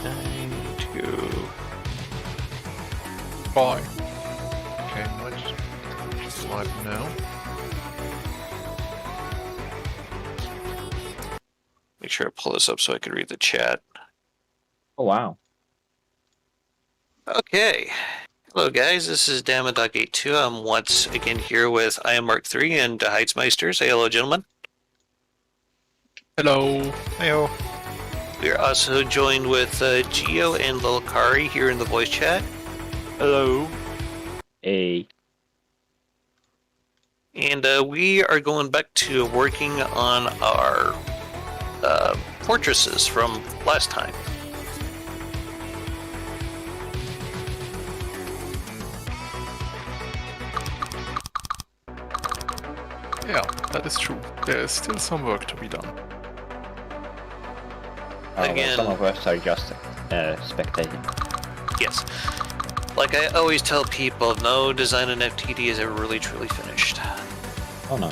time to... Bye. Okay, just live now. Make sure I pull this up so I can read the chat. Oh, wow. Okay. Hello, guys. This is Damodog82. I'm once again here with I Am Mark III and Heizmeister. Say hello, gentlemen. Hello. Heyo. We're also joined with Geo and Lilakari here in the voice chat. Hello. Hey. And we are going back to working on our fortresses from last time. Yeah, that is true. There is still some work to be done. Again, well, some of us are just spectating. Yes. Like I always tell people, no design in FTD is ever really truly finished. Oh no.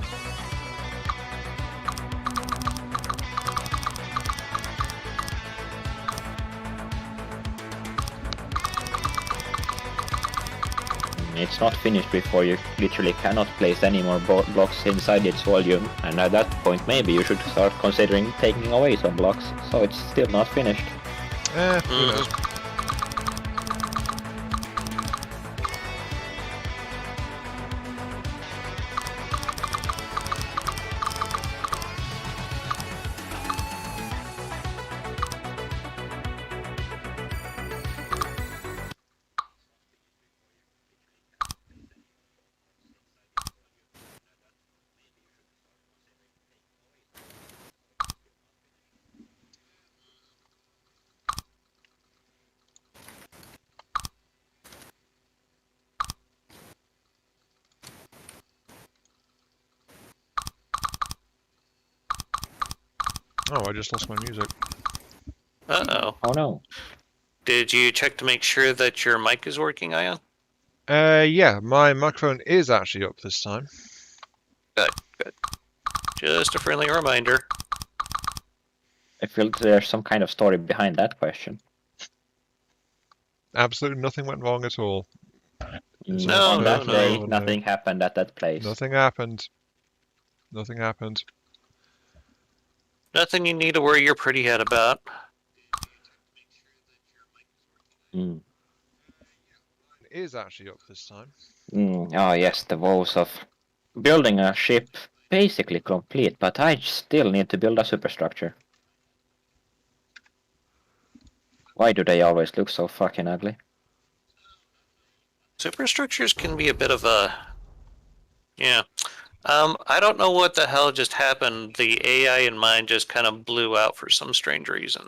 It's not finished before you literally cannot place any more blocks inside its volume, and at that point maybe you should start considering taking away some blocks, so it's still not finished. Who knows? Oh, I just lost my music. Uh-oh. Oh no. Did you check to make sure that your mic is working, Ion? Yeah, my microphone is actually up this time. Good, good. Just a friendly reminder. I feel there's some kind of story behind that question. Absolutely nothing went wrong at all. No, On that no, day, no. nothing happened at that place. Nothing happened. Nothing happened. Nothing you need to worry your pretty head about. Mm. It is actually up this time. Oh yes, the woes of building a ship basically complete, but I still need to build a superstructure. Why do they always look so fucking ugly? Superstructures can be a bit of a... Yeah. I don't know what the hell just happened. The AI in mine just kind of blew out for some strange reason.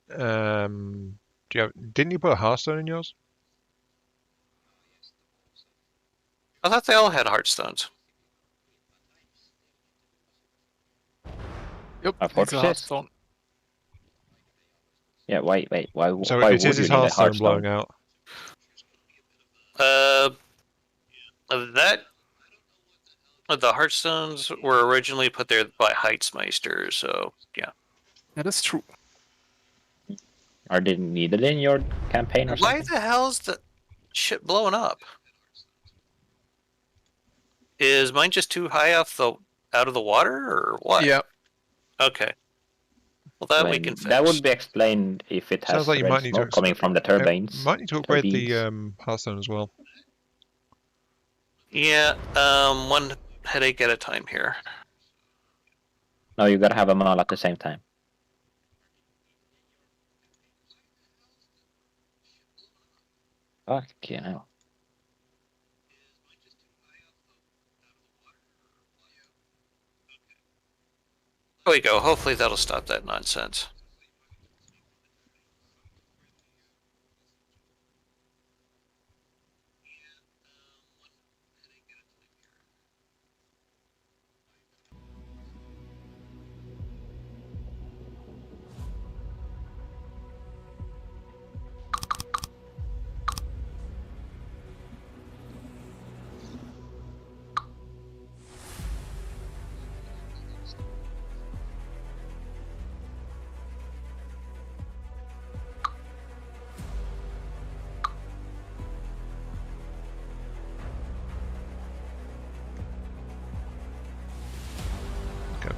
Didn't you put a Hearthstone in yours? I thought they all had Hearthstones. Yep, A it's a fortress? Hearthstone. Yeah, why So why it would is you his need a Hearthstone Hearthstone? blowing out. The Hearthstones were originally put there by Heizmeister, so yeah. That is true. Are they needed in your campaign or Why something? the hell's the shit blowing up? Is mine just too high out of the water, or what? Yeah. Okay. Well, that we Well, can fix. that would be explained if it has Sounds like you red might need to smoke coming from the turbines. Might need to upgrade the Turbines. Hearthstone as well. Yeah, one headache at a time here. No, you gotta have them all at the same time. Fuck, you know. There we go. Hopefully that'll stop that nonsense.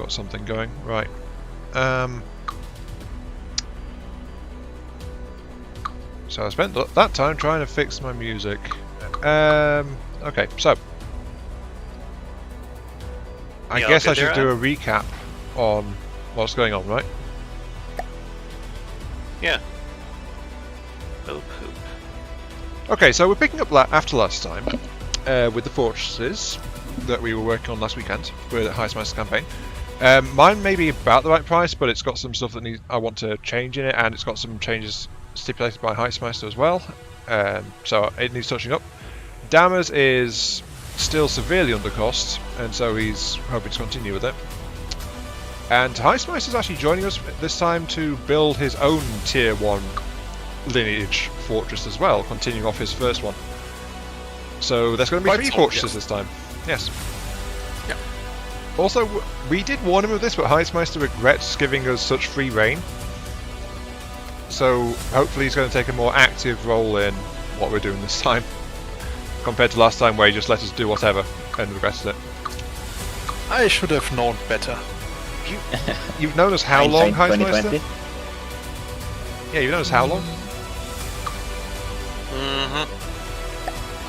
got something going. Right. So I spent that time trying to fix my music. Okay, so I You all guess I good should there, do a recap on what's going on, right? Yeah. Oh poop. Okay, so we're picking up after last time with the fortresses that we were working on last weekend with the Heizmeister campaign. Mine may be about the right price, but it's got some stuff that I want to change in it, and it's got some changes stipulated by Heizmeister as well. So it needs touching up. Dammers is still severely under cost, and so he's hoping to continue with it. And Heizmeister is actually joining us this time to build his own Tier 1 lineage fortress as well, continuing off his first one. So there's going to be Quite 3 so, fortresses yes. this time. Yes. Yeah. Also, we did warn him of this, but Heizmeister regrets giving us such free reign. So hopefully he's going to take a more active role in what we're doing this time, compared to last time where he just let us do whatever and regretted it. I should have known better. You've known us how long, Hindsight Heizmeister? 2020. Yeah, you've known us how long? Mm-hmm.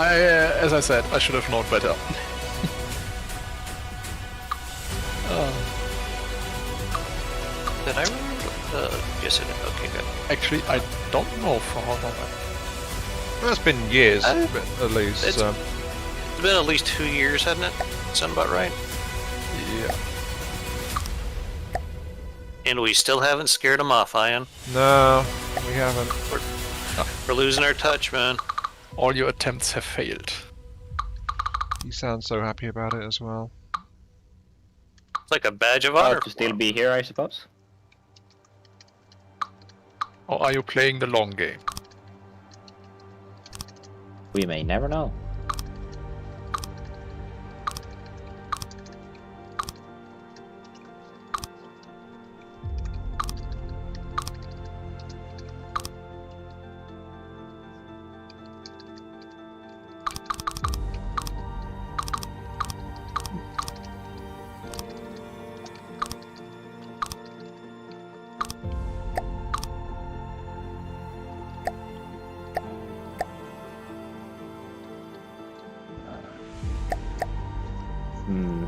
As I said, I should have known better. Did I remember? Yes, I did. Okay, good. Actually, I don't know for how long. Well, it's been years, Uh, at least. it's- It's been at least 2 years, hasn't it? Sound about right? Yeah. And we still haven't scared him off, Ian. No, we haven't. We're losing our touch, man. All your attempts have failed. You sound so happy about it as well. It's like a badge of honor. Proud to still be here, I suppose. Or are you playing the long game? We may never know.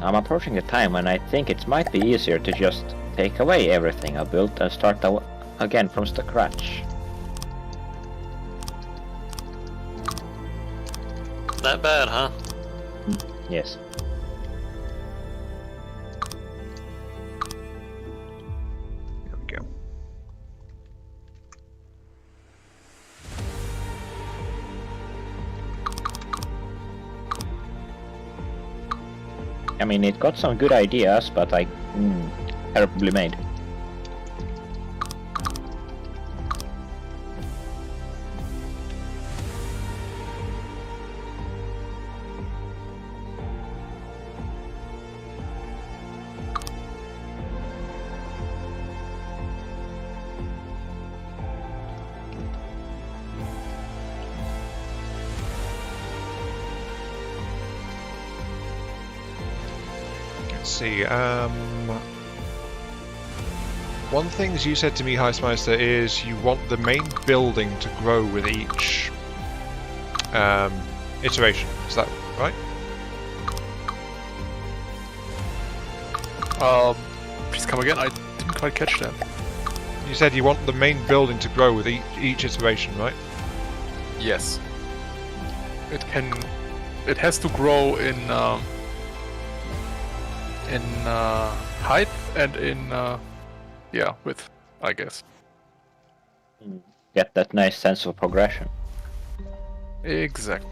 I'm approaching the time when I think it might be easier to just take away everything I built and start again from scratch. That bad, huh? Yes. There we go. I mean, it got some good ideas, but terribly made. Let's see. One thing you said to me, Heizmeister, is you want the main building to grow with each iteration. Is that right? Please come again. I didn't quite catch that. You said you want the main building to grow with each iteration, right? Yes. It can. It has to grow in height and in width, I guess. Get that nice sense of progression. Exactly.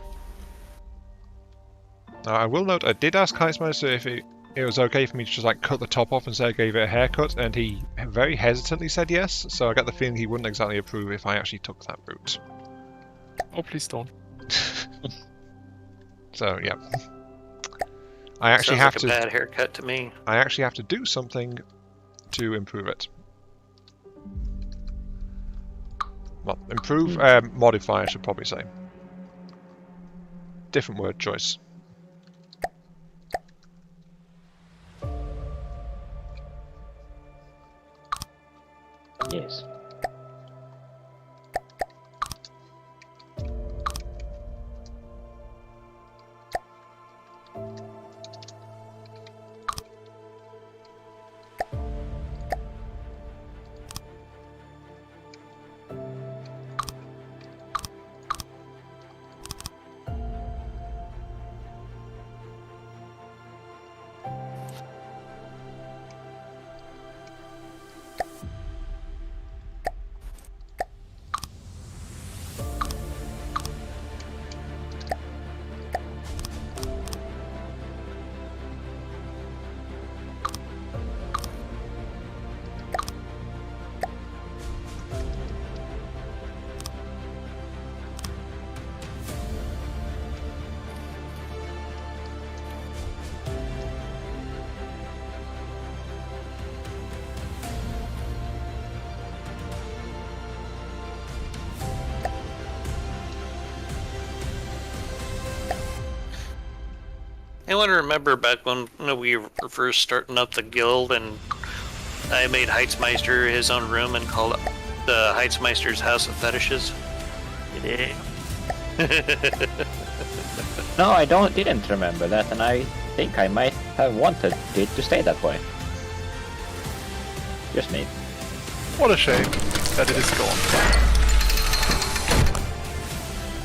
Now, I will note, I did ask Heizmeister if it was okay for me to just like cut the top off and say I gave it a haircut, and he very hesitantly said yes, so I got the feeling he wouldn't exactly approve if I actually took that route. Oh, please don't. So, yeah. I actually Sounds have like to. a bad haircut to me. I actually have to do something to improve it. Well, improve, modify, I should probably say. Different word choice. Yes. Anyone remember back when we were first starting up the guild and I made Heizmeister his own room and called it the Heizmeister's House of Fetishes? Yeah. No, I didn't remember that, and I think I might have wanted it to stay that way. Just me. What a shame that it is gone.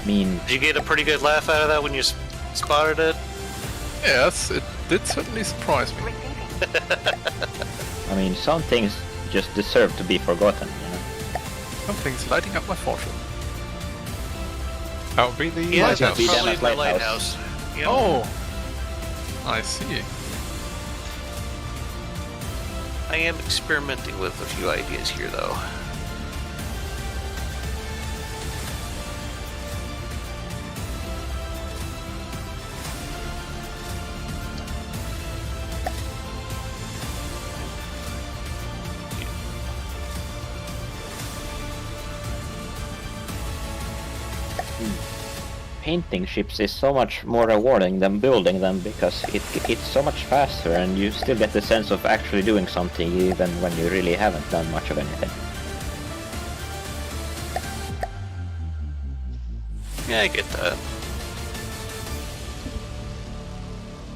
I mean, Did you get a pretty good laugh out of that when you spotted it? Yes, it did certainly surprise me. I mean, some things just deserve to be forgotten, you know? Something's lighting up my fortune. That would be the Yeah, lighthouse. that's Be probably Dennis the Lighthouse. lighthouse. Yep. Oh! I see. I am experimenting with a few ideas here, though. Painting ships is so much more rewarding than building them because it's so much faster and you still get the sense of actually doing something even when you really haven't done much of anything. Yeah, I get that.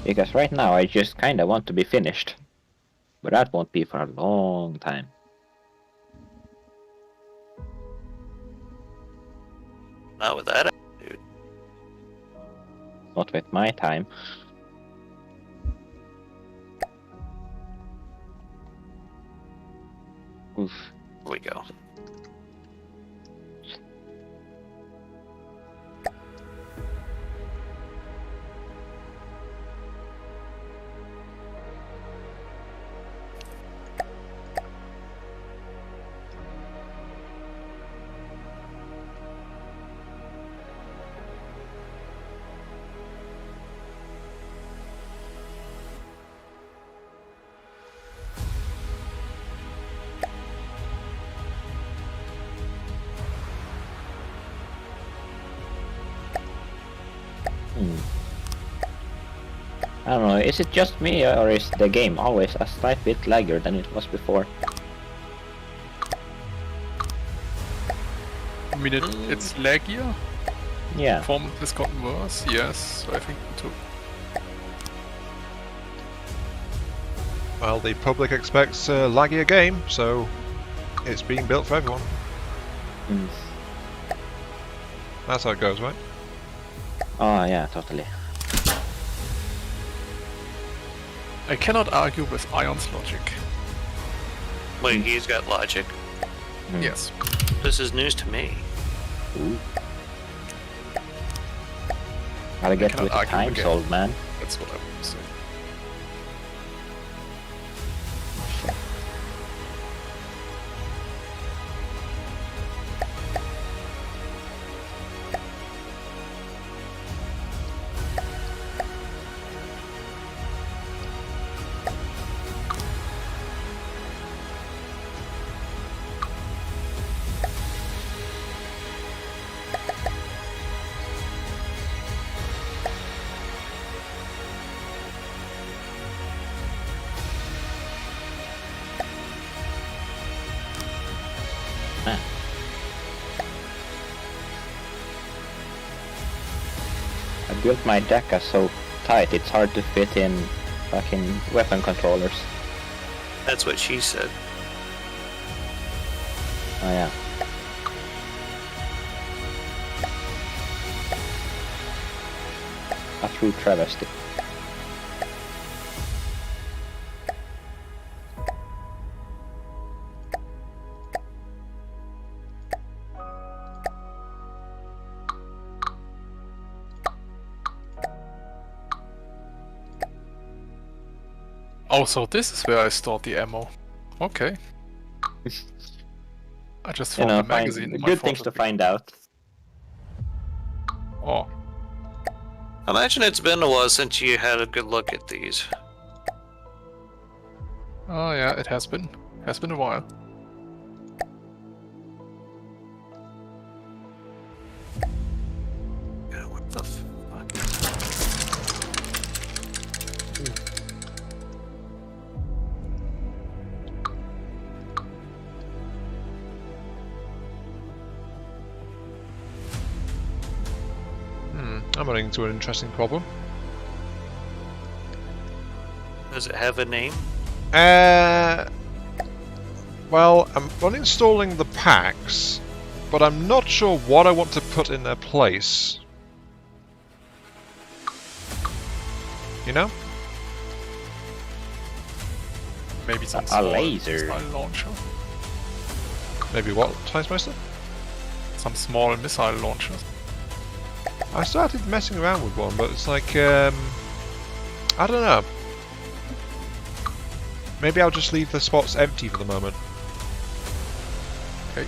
Because right now I just kinda want to be finished. But that won't be for a long time. Not with that attitude. Not with my time. Oof. Here we go. I don't know, is it just me or is the game always a slight bit laggier than it was before? I mean, it's laggier. Yeah. Performance has gotten worse. Yes, I think too. Well, the public expects a laggier game, so it's being built for everyone. Mm. That's how it goes, right? Oh yeah, totally. I cannot argue with Ion's logic. Wait, he's got logic. Mm. Yes. This is news to me. Ooh. Gotta get cannot with the argue times, again. old man. That's what I would say. Ah. I built my deck so tight it's hard to fit in fucking weapon controllers. That's what she said. Oh yeah. A true travesty. Oh, so this is where I stored the ammo. Okay. I just You found know, the magazine. in my good things to photo. find out. Oh, I imagine it's been a while since you had a good look at these. oh yeah, it has been. Has been a while. Yeah, what the fuck? I'm running into an interesting problem. Does it have a name? Well, I'm uninstalling the packs, but I'm not sure what I want to put in their place. You know? Maybe some A small laser. missile launcher. Maybe what, Heizmeister? Some small missile launchers. I started messing around with one, but it's like, I don't know. Maybe I'll just leave the spots empty for the moment. Okay.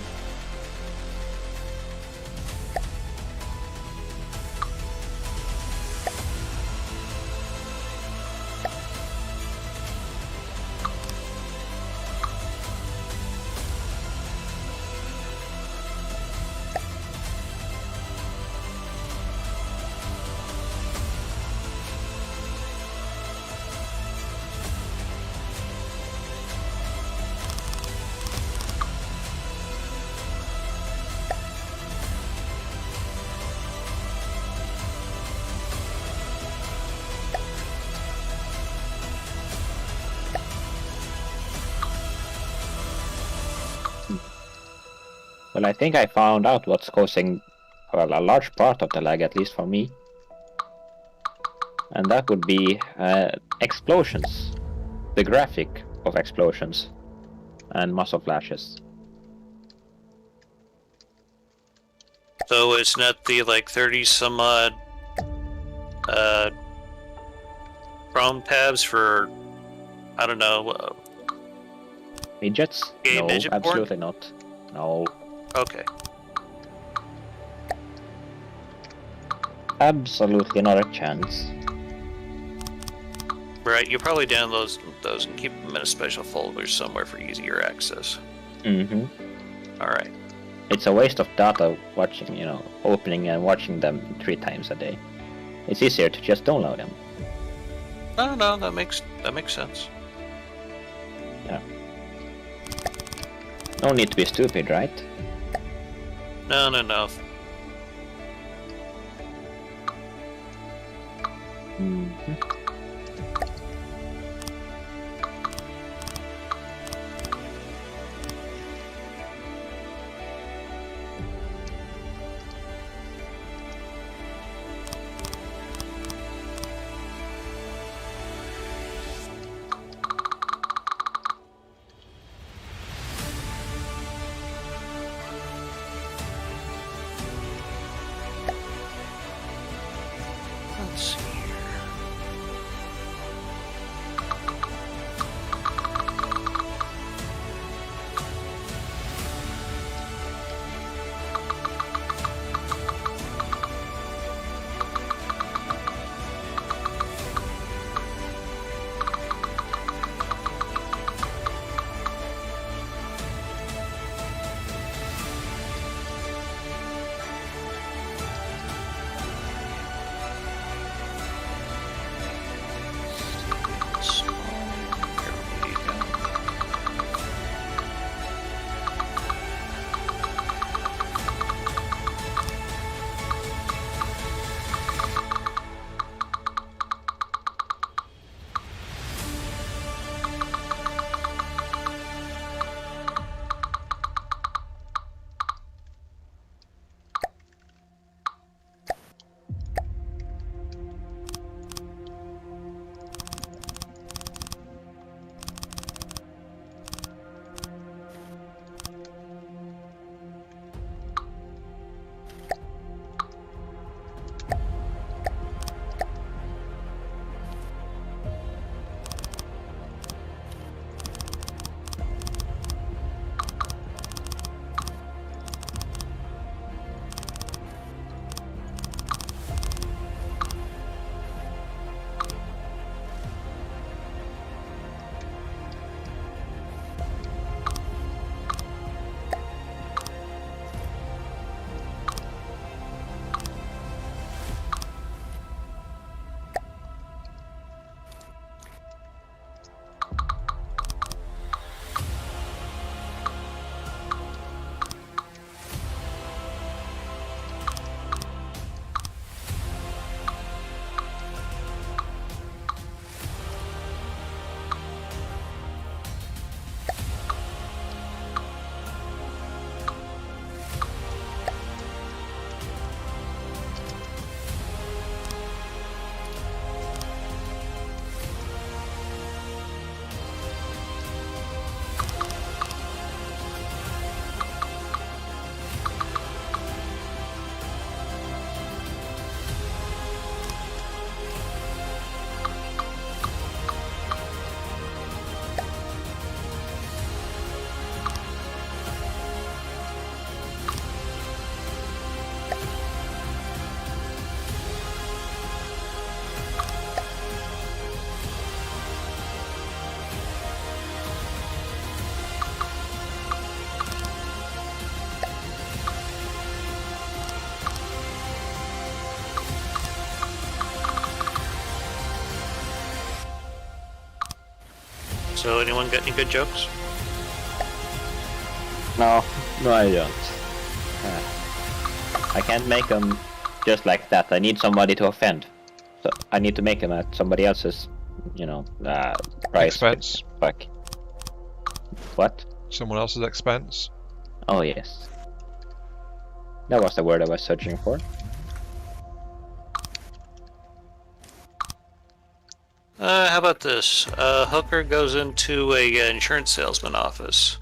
Well, I think I found out what's causing, well, a large part of the lag, at least for me. And that would be explosions. The graphic of explosions. And muzzle flashes. So it's not the like 30 some odd Chrome tabs for, I don't know. Midgets? Gay No, midget porn? absolutely not. No. Okay. Absolutely not a chance. Right, you probably download those and keep them in a special folder somewhere for easier access. Mm-hmm. Alright. It's a waste of data watching, you know, opening and watching them 3 times a day. It's easier to just download them. I don't know, that makes sense. No need to be stupid, right? No. Mm-hmm. Let's see here. So anyone got any good jokes? No, I don't. I can't make them just like that. I need somebody to offend. So I need to make them at somebody else's, price. Expense. Fuck. What? Someone else's expense. Oh yes. That was the word I was searching for. How about this? A hooker goes into a insurance salesman office.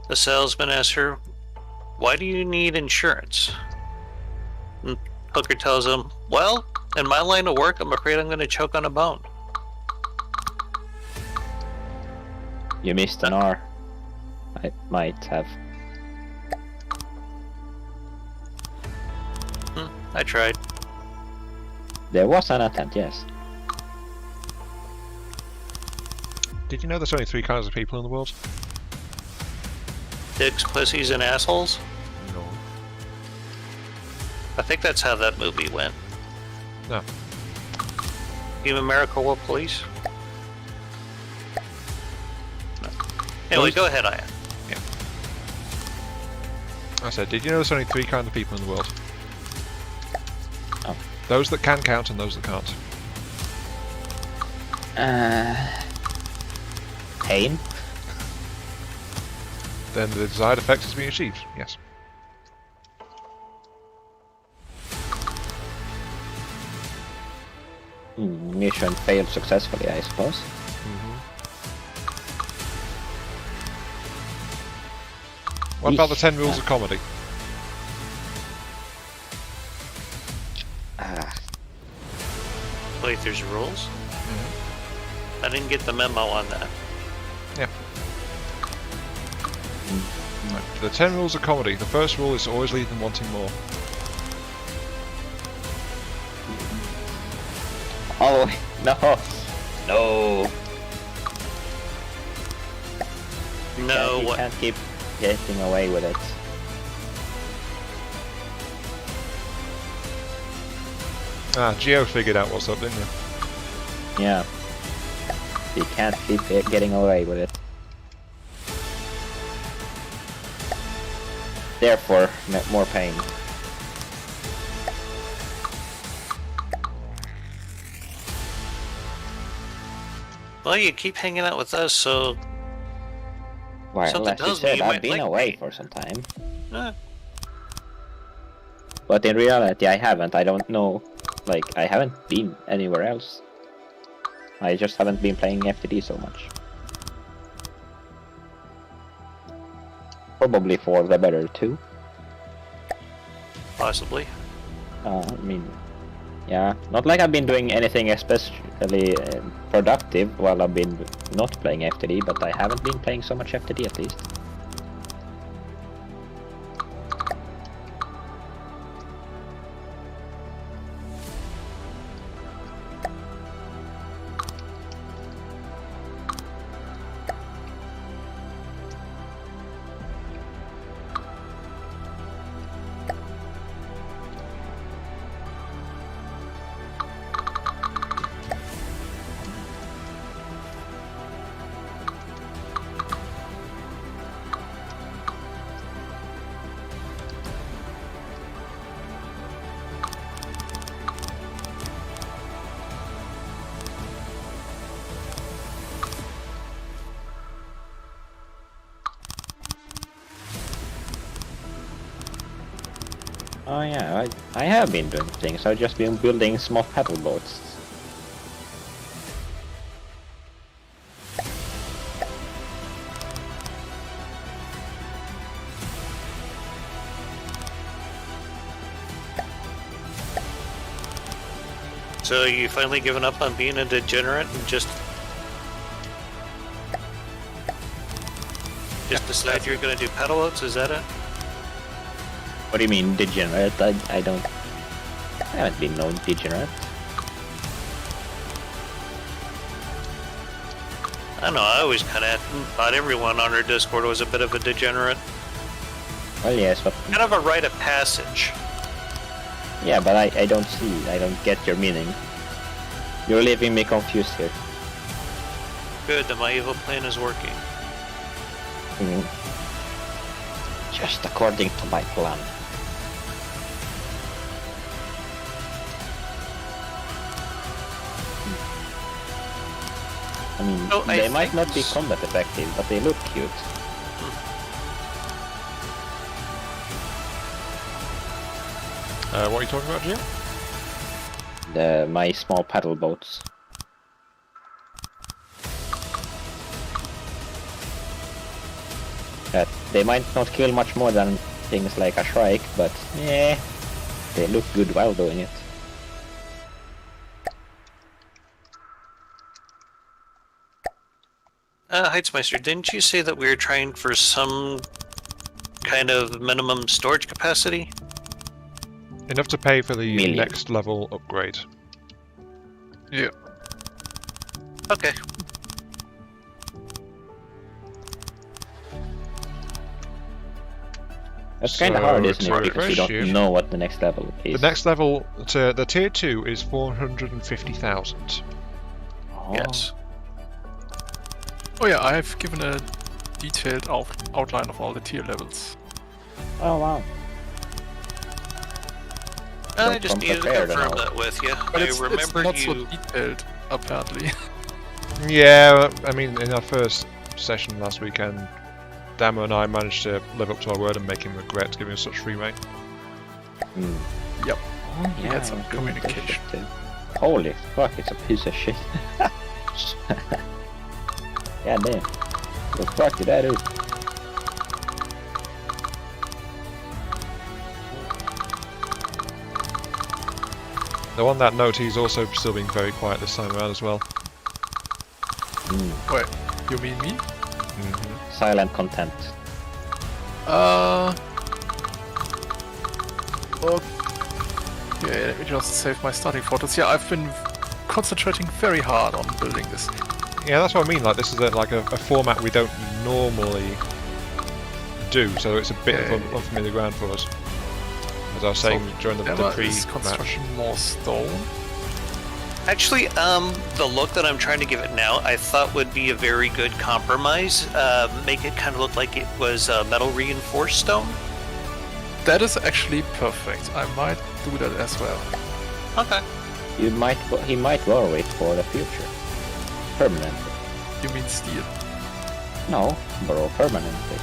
The salesman asks her, "Why do you need insurance?" And hooker tells him, "Well, in my line of work, I'm afraid I'm going to choke on a bone." You missed an R. I might have. I tried. There was an attempt, yes. Did you know there's only 3 kinds of people in the world? Dicks, pussies, and assholes? No. I think that's how that movie went. No. Team America World Police? No. Anyway, go ahead, Aya. I said, did you know there's only 3 kinds of people in the world? Oh. Those that can count and those that can't. Pain? Then the desired effect has been achieved, yes. Mission failed successfully, I suppose. What about the 10 rules of comedy? Wait, there's rules? I didn't get the memo on that. Right. The 10 rules of comedy. The first rule is always leave them wanting more. Oh, no! No! No, You what? can't keep getting away with it. Ah, Geo figured out what's up, didn't you? Yeah. You can't keep getting away with it. Therefore, more pain. Well, you keep hanging out with us, so Well, something as you tells me said, you I've might been like away me. for some time. eh, But in reality, I haven't. I don't know. Like, I haven't been anywhere else. I just haven't been playing FTD so much. Probably for the better, too. possibly. I mean, yeah. Not like I've been doing anything especially productive while I've been not playing FTD, but I haven't been playing so much FTD at least. Oh yeah, I have been doing things. I've just been building small paddle boats. So you finally given up on being a degenerate and just decide you're going to do pedal boats? Is that it? What do you mean, degenerate? I haven't been no degenerate. I don't know. I always kind of thought everyone on our Discord was a bit of a degenerate. Well, yes, but Kind of a rite of passage. yeah, but I don't see. I don't get your meaning. You're leaving me confused here. Good, then my evil plan is working. Just according to my plan. I mean, Oh, I they might think not be combat effective, but they look cute. What are you talking about, Jim? My small paddle boats. They might not kill much more than things like a shrike, but yeah, they look good while doing it. Heizmeister, didn't you say that we were trying for some kind of minimum storage capacity? Enough to pay for the Million. next level upgrade. Yeah. Okay. That's kind of So, hard, isn't to it? Because you don't refresh you- know what the next level is. The next level, to the tier 2, is 450,000. Oh, Yes. Oh yeah, I have given a detailed outline of all the tier levels. Oh wow. I Don't just come needed to prepared and confirm all. that with you. But I it's remember not you. so detailed, apparently. Yeah, I mean, in our first session last weekend, Damo and I managed to live up to our word and make him regret giving us such free reign. Hmm. Yep. Oh, We had some I didn't think communication. of it. Holy fuck, it's a piece of shit. God damn. The fuck did I do? Though on that note, he's also still being very quiet this time around as well. Wait, you mean me? Silent content. Okay, let me just save my starting photos. Yeah, I've been concentrating very hard on building this. Yeah, that's what I mean. Like, this is a format we don't normally do, so it's a bit of unfamiliar ground for us. As I was saying during the Emma is pre-match. construction more stone. Actually, the look that I'm trying to give it now, I thought would be a very good compromise. Make it kind of look like it was metal reinforced stone. That is actually perfect. I might do that as well. Okay. He might borrow it for the future. Permanently. You mean steel? No, borrow permanently.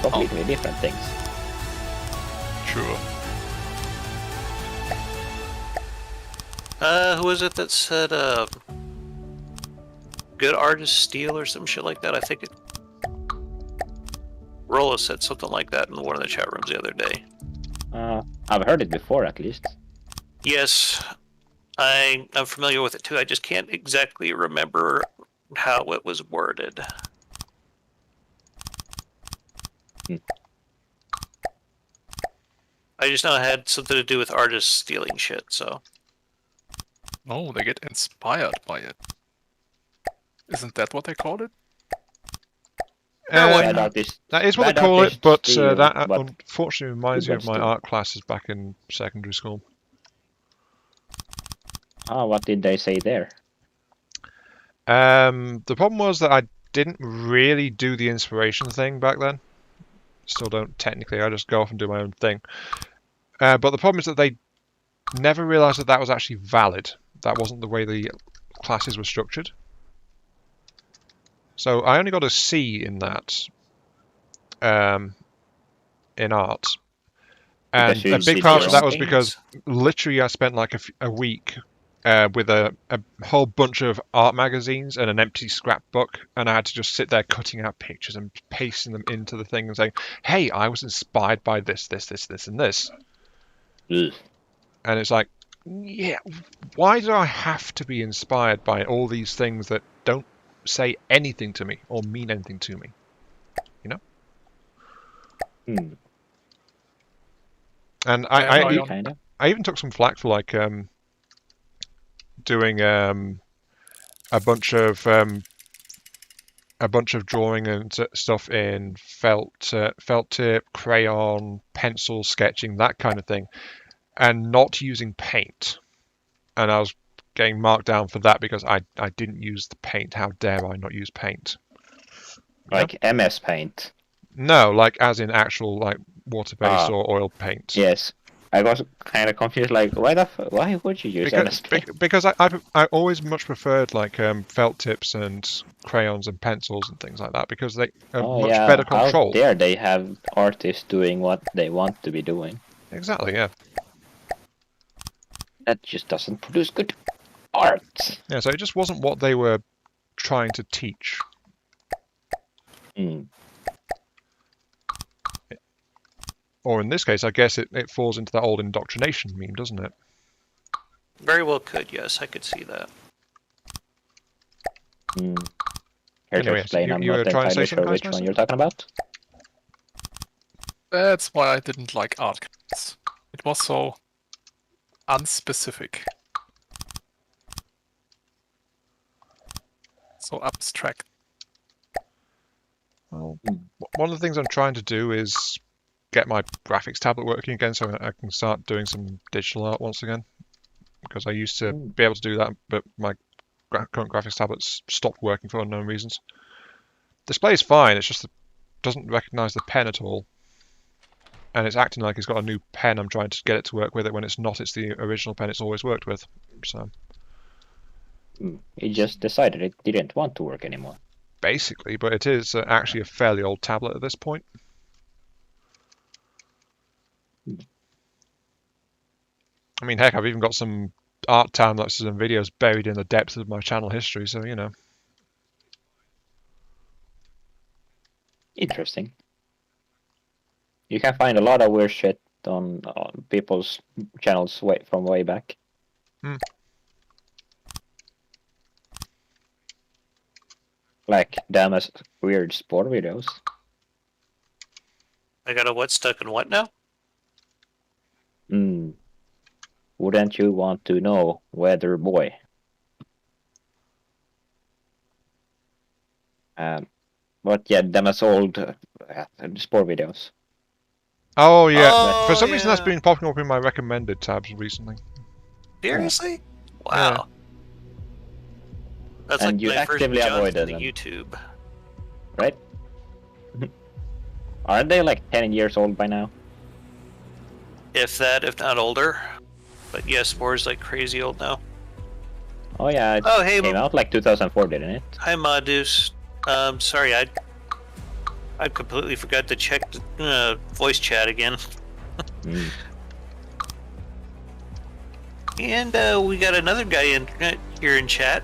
Completely different things. Sure. Who was it that said, good artist steal or some shit like that? I think it... Rolla said something like that in one of the chat rooms the other day. I've heard it before, at least. Yes, I'm familiar with it too. I just can't exactly remember how it was worded. I just know it had something to do with artists stealing shit, so... Oh, they get inspired by it. Isn't that what they called it? Bad artist- That is what bad they call it, artist but steal, that but unfortunately reminds me good of my steal. art classes back in secondary school. What did they say there? The problem was that I didn't really do the inspiration thing back then. Still don't technically, I just go off and do my own thing. But the problem is that they never realised that that was actually valid. That wasn't the way the classes were structured. So I only got a C in that, in art. And Because you a big did part your of that own was because literally I spent like a week with a whole bunch of art magazines and an empty scrapbook, and I had to just sit there cutting out pictures and pasting them into the thing and saying, hey, I was inspired by this, this, this, this, and this. Ugh. And it's like, yeah, why do I have to be inspired by all these things that don't say anything to me or mean anything to me? You know? And Kinda. I even took some flack for like doing a bunch of drawing and stuff in felt tip, crayon, pencil sketching, that kind of thing, and not using paint. And I was getting marked down for that because I didn't use the paint. How dare I not use paint? Like MS Paint. No, like as in actual like water-based or oil paint. Yes. I was kind of confused, like, why would you use MS Paint? Because I always much preferred like felt tips and crayons and pencils and things like that because they are much better control. How dare they have artists doing what they want to be doing? Exactly, yeah. That just doesn't produce good art. Yeah, so it just wasn't what they were trying to teach. Or in this case, I guess it falls into that old indoctrination meme, doesn't it? Very well could, yes, I could see that. Care to Anyway, explain? I'm you were not trying to entirely say sure something, which Heizmeister? one you're talking about. That's why I didn't like art cards. It was so unspecific. So abstract. Well, one of the things I'm trying to do is get my graphics tablet working again so I can start doing some digital art once again. Because I used to be able to do that, but my current graphics tablet stopped working for unknown reasons. Display is fine, it's just it doesn't recognize the pen at all. And it's acting like it's got a new pen. I'm trying to get it to work with it when it's not. It's the original pen it's always worked with. So It just decided it didn't want to work anymore. basically, but it is actually a fairly old tablet at this point. I mean, heck, I've even got some art time lapses and videos buried in the depths of my channel history, so you know. Interesting. You can find a lot of weird shit on people's channels from way back. Like Damas weird sport videos. I got a what stuck in what now? Wouldn't you want to know, Weather Boy? But yeah, Damas old sport videos. Oh yeah, Oh, for some reason that's yeah. been popping up in my recommended tabs recently. Seriously? Wow. That's And like you my first actively jump avoided into them. YouTube. Right? Aren't they like 10 years old by now? If that, if not older. But yeah, Spore's like crazy old now. Oh yeah, it Oh, hey, came out like 2004, didn't it? hi, Modus. Sorry, I completely forgot to check the voice chat again. And we got another guy in here in chat.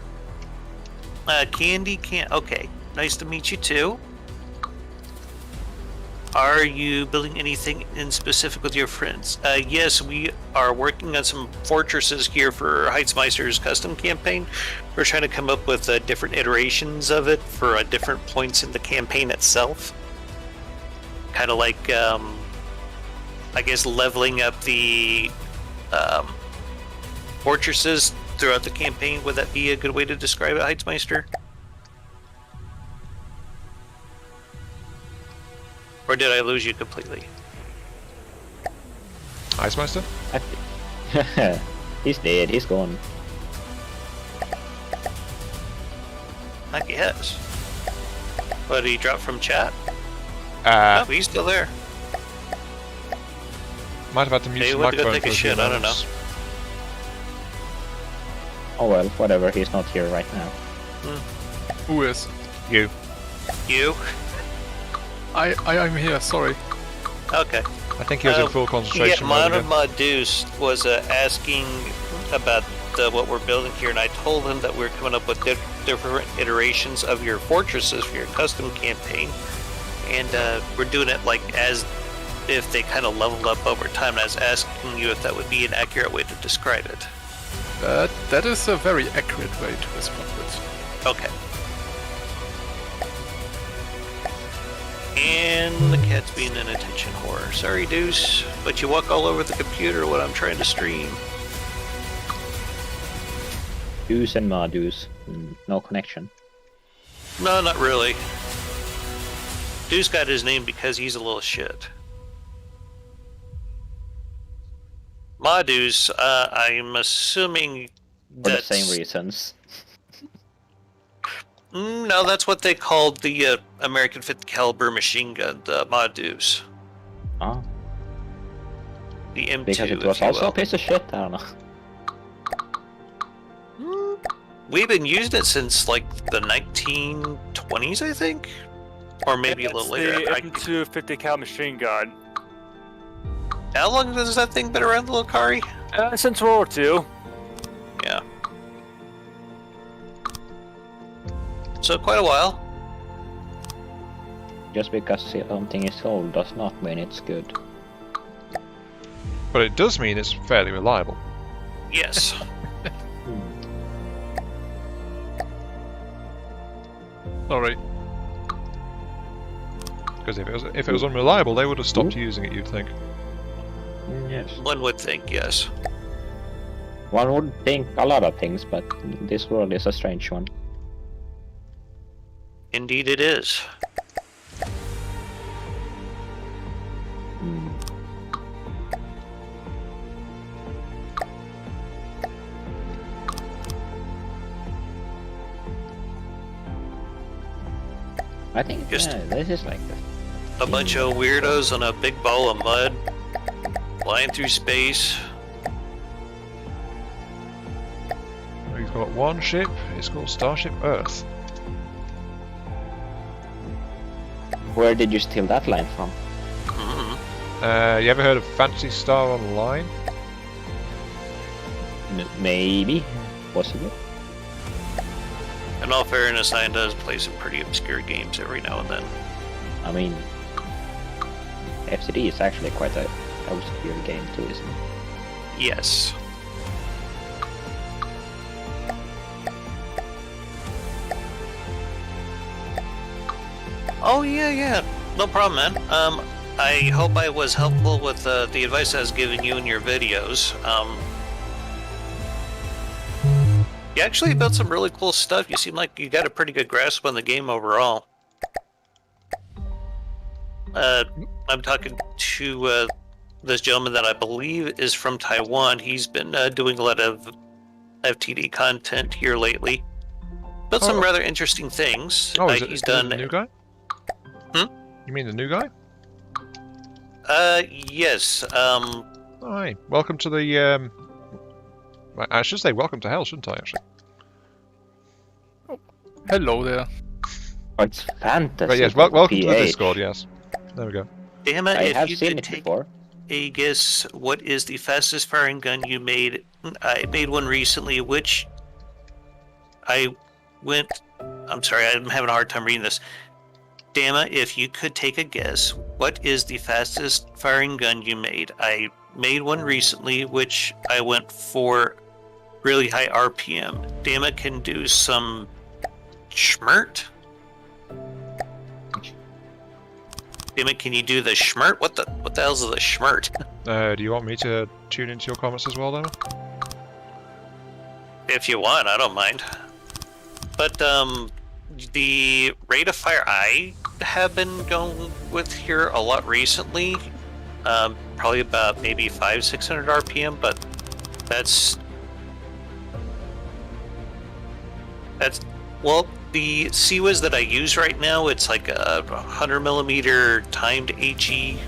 Candy okay, nice to meet you too. Are you building anything in specific with your friends? Yes, we are working on some fortresses here for Heizmeister's custom campaign. We're trying to come up with different iterations of it for different points in the campaign itself. Kind of like, I guess, leveling up the fortresses throughout the campaign. Would that be a good way to describe it, Heizmeister? Or did I lose you completely? Heizmeister? He's dead, he's gone. I guess. But he dropped from chat? Uh, No, he's still there. Might have had to mute Hey, the went to go microphone take a for few shit, I don't moments. Oh well, whatever, he's not here right now. Who is? You. You? I'm here, sorry. Okay. I think he was in full concentration mode Mono again. Modus was asking about what we're building here, and I told him that we're coming up with different iterations of your fortresses for your custom campaign, and we're doing it like as if they kind of leveled up over time. And I was asking you if that would be an accurate way to describe it. That is a very accurate way to describe it. Okay. And the cat's being an attention whore. Sorry, Deuce, but you walk all over the computer when I'm trying to stream. Deuce and Madus. No connection. No, not really. Deuce got his name because he's a little shit. Madus, I'm assuming For the same reasons. No, that's what they called the American 50 caliber machine gun, the Modus. Oh. The M2, Because it was if you also will. a piece of shit, I don't know. We've been using it since like the 1920s, I think, or maybe a little later. The M2 50 cal machine gun. How long has that thing been around, the Lucari? Since World War II. Yeah. So quite a while. Just because something is old does not mean it's good. But it does mean it's fairly reliable. Yes. Sorry. Because if it was unreliable, they would have stopped using it, you'd think. Yes. One would think, yes. One would think a lot of things, but this world is a strange one. Indeed it is. Hmm. I think Just- this is like A bunch of weirdos on a big ball of mud, flying through space. We've got one ship, it's called Starship Earth. Where did you steal that line from? Mhm. You ever heard of Fantasy Star Online? Maybe, possibly. In all fairness, I does play some pretty obscure games every now and then. I mean, FTD is actually quite a obscure game too, isn't it? Yes. Oh yeah. No problem, man. I hope I was helpful with the advice I was giving you in your videos. You actually built some really cool stuff. You seem like you got a pretty good grasp on the game overall. I'm talking to this gentleman that I believe is from Taiwan. He's been doing a lot of FTD content here lately. Built some rather interesting things. Oh, He's done the new guy? You mean the new guy? Yes. Oh, hey. Welcome to the, I should say welcome to hell, shouldn't I, actually? Hello there. Oh, it's fantasy. But yes, welcome to the PH. Discord, yes. There we go. Damn it, I if have you seen could it take before. a guess, what is the fastest firing gun you made? I made one recently, which I'm sorry, I'm having a hard time reading this. Damn it, if you could take a guess, what is the fastest firing gun you made? I made one recently, which I went for really high RPM. Damn it, can do some schmert? Damn it, can you do the schmert? What the hell's the schmert? Do you want me to tune into your comments as well, then? If you want, I don't mind. But the rate of fire I have been going with here a lot recently, probably about maybe 500-600 RPM, but that's well, the CWIS that I use right now, it's like a 100mm timed HE,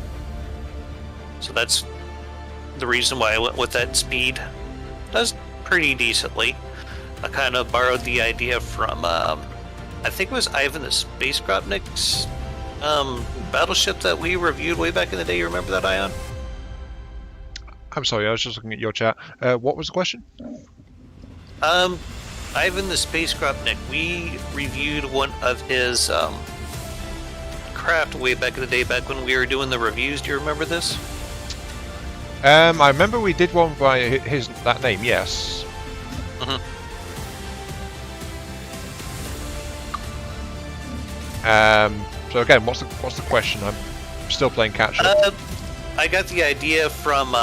so that's the reason why I went with that speed. Does pretty decently. I kind of borrowed the idea from I think it was Ivan the Space Gropnik's battleship that we reviewed way back in the day. You remember that, Ion? I'm sorry, I was just looking at your chat. What was the question? Ivan the Space Gropnik, we reviewed one of his craft way back in the day, back when we were doing the reviews. Do you remember this? I remember we did one by that name, yes. Mhm. So again, what's the question? I'm still playing catch up. I got the idea from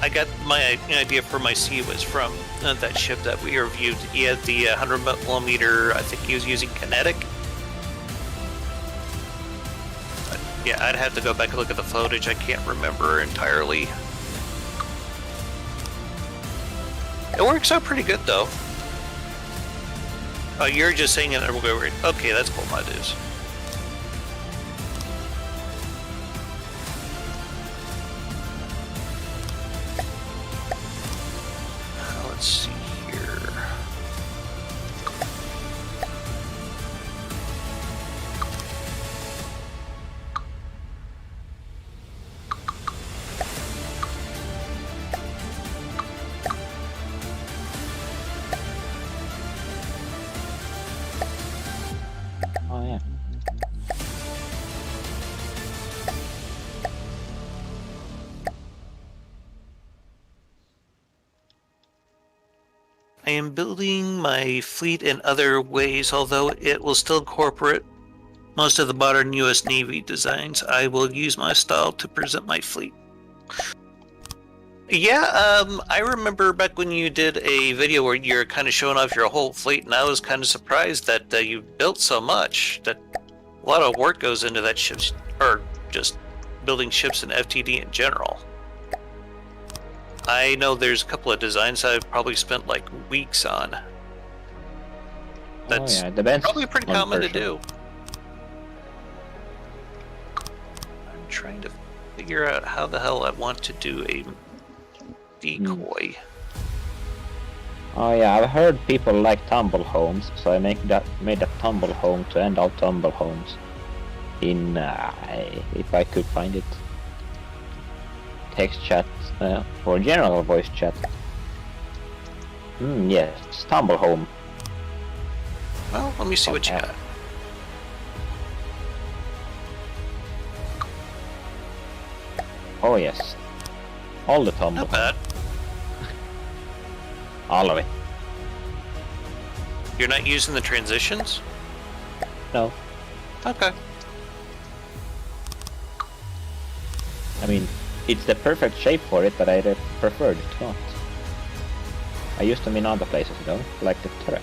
I got my idea for my CWIS from that ship that we reviewed. He had the 100mm, I think he was using kinetic. But yeah, I'd have to go back and look at the footage. I can't remember entirely. It works out pretty good though. Oh, you're just saying it. Okay, that's cool, my dudes. Let's see here. Oh yeah. I am building my fleet in other ways, although it will still incorporate most of the modern US Navy designs. I will use my style to present my fleet. Yeah, I remember back when you did a video where you're kind of showing off your whole fleet, and I was kind of surprised that you built so much. That a lot of work goes into that ships, or just building ships in FTD in general. I know there's a couple of designs I've probably spent like weeks on. That's oh yeah, the best probably pretty one common to for sure. do. I'm trying to figure out how the hell I want to do a decoy. Oh yeah, I've heard people like tumble homes, so I made that tumble home to end all tumble homes. In if I could find it, text chat or general voice chat. Yes, tumble home. Well, let me see what you yeah. got. Oh yes, all the tumble. Not bad. All of it. You're not using the transitions? No, Okay. I mean it's the perfect shape for it, but I preferred it not. I used them in other places though, like the turret.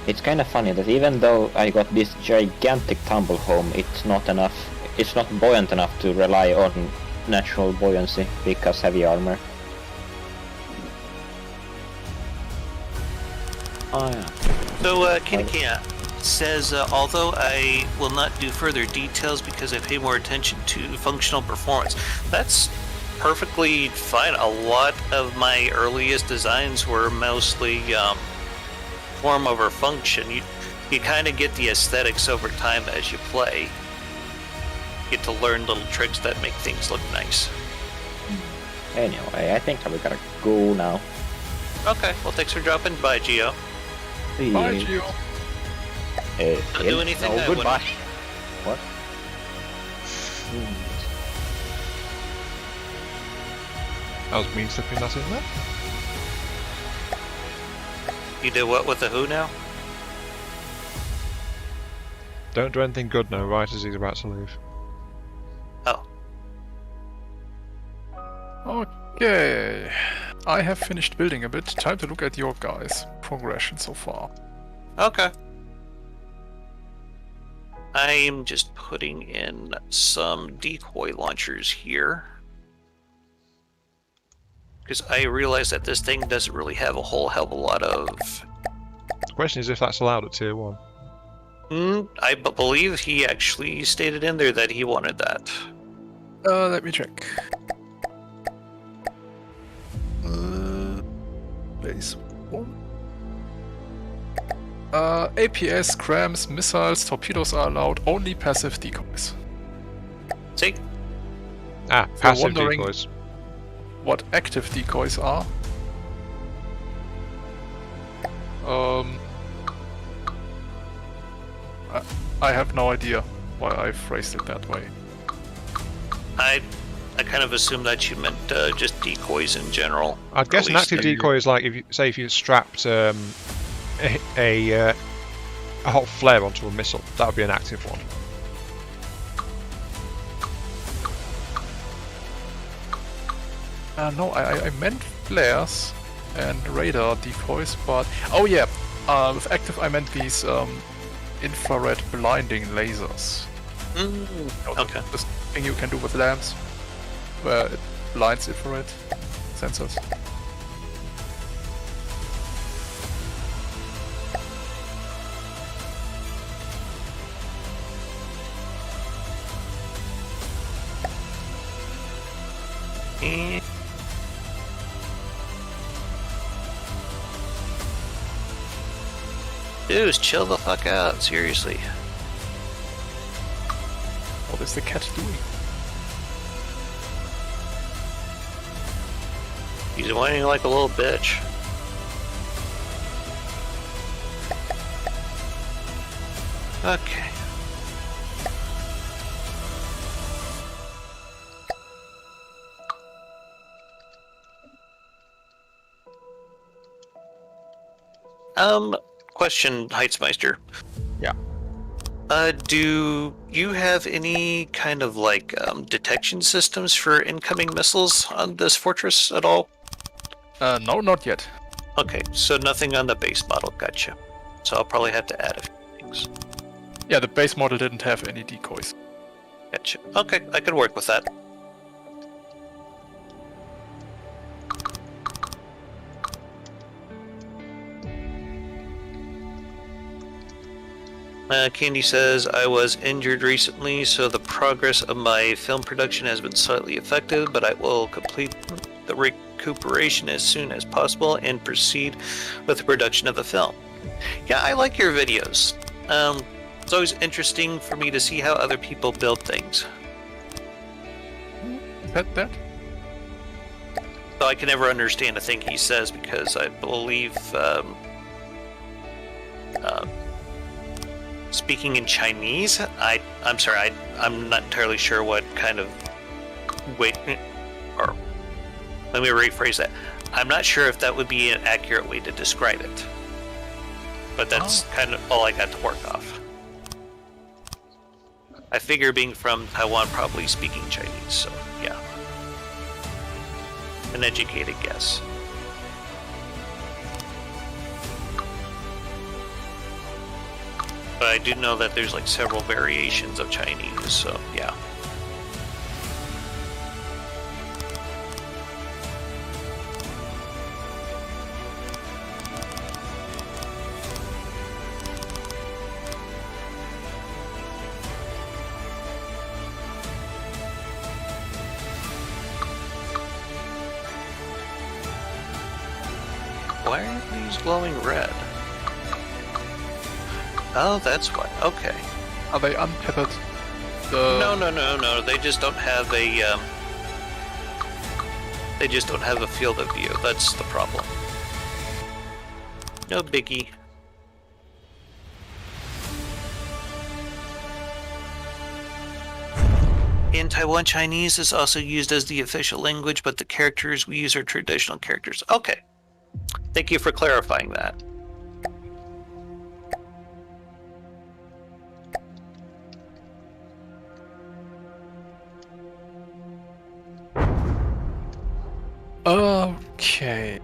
It's kind of funny that even though I got this gigantic tumble home, it's not enough. It's not buoyant enough to rely on natural buoyancy because heavy armor. Oh yeah. So, Kinakia says, although I will not do further details because I pay more attention to functional performance. That's perfectly fine. A lot of my earliest designs were mostly form over function. You kind of get the aesthetics over time as you play. You get to learn little tricks that make things look nice. Anyway, I think we gotta go now. Okay, well thanks for dropping by, Gio. Bye, Gio. Don't do anything I goodbye. wouldn't. What? That was mean slipping that in there. You did what with the who now? Don't do anything good now, right as he's about to leave. Oh. Okay. I have finished building a bit. Time to look at your guys' progression so far. Okay. I'm just putting in some decoy launchers here. Because I realize that this thing doesn't really have a whole hell of a lot of... The question is if that's allowed at tier 1. I believe he actually stated in there that he wanted that. Let me check. Base 1. APS, crams, missiles, torpedoes are allowed, only passive decoys. See? Ah, you're passive wondering- decoys. What active decoys are? I have no idea why I phrased it that way. I kind of assumed that you meant just decoys in general. I'd guess Or an at least active decoy is like if you strapped a hot flare onto a missile. That would be an active one. No, I meant flares and radar decoys, but... Oh yeah, with active I meant these infrared blinding lasers. Okay. This thing you can do with lamps, where it blinds infrared sensors. Eh. Dude, chill the fuck out, seriously. What is the cat doing? He's whining like a little bitch. Okay. Question, Heizmeister. Yeah. Do you have any kind of like detection systems for incoming missiles on this fortress at all? No, not yet. Okay, so nothing on the base model, gotcha. So I'll probably have to add a few things. Yeah, the base model didn't have any decoys. Gotcha. Okay, I could work with that. Candy says, I was injured recently, so the progress of my film production has been slightly affected, but I will complete the recuperation as soon as possible and proceed with the production of the film. Yeah, I like your videos. It's always interesting for me to see how other people build things. That? So I can never understand a thing he says because I believe speaking in Chinese, I'm sorry, I'm not entirely sure what kind of way, or let me rephrase that. I'm not sure if that would be an accurate way to describe it. But that's kind of all I got to work off. I figure being from Taiwan, probably speaking Chinese, so yeah. An educated guess. But I do know that there's like several variations of Chinese, so yeah. Why are these glowing red? Oh, that's why. Okay. Are they untethered? No. They just don't have a. They just don't have a field of view. That's the problem. No biggie. In Taiwan, Chinese is also used as the official language, but the characters we use are traditional characters. Okay. Thank you for clarifying that. Okay.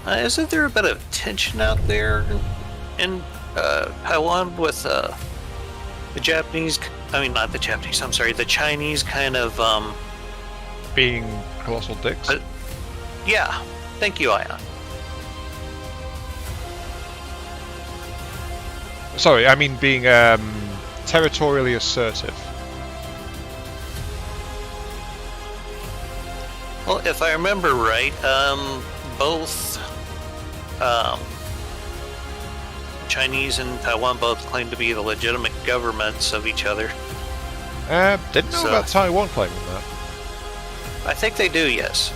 Isn't there a bit of tension out there in Taiwan with the Japanese? I mean, not the Japanese. I'm sorry, the Chinese kind of. Being colossal dicks. Yeah. Thank you, Ion. Sorry, I mean being territorially assertive. Well, if I remember right, both Chinese and Taiwan both claim to be the legitimate governments of each other. Didn't know So- about Taiwan claiming that. I think they do, yes.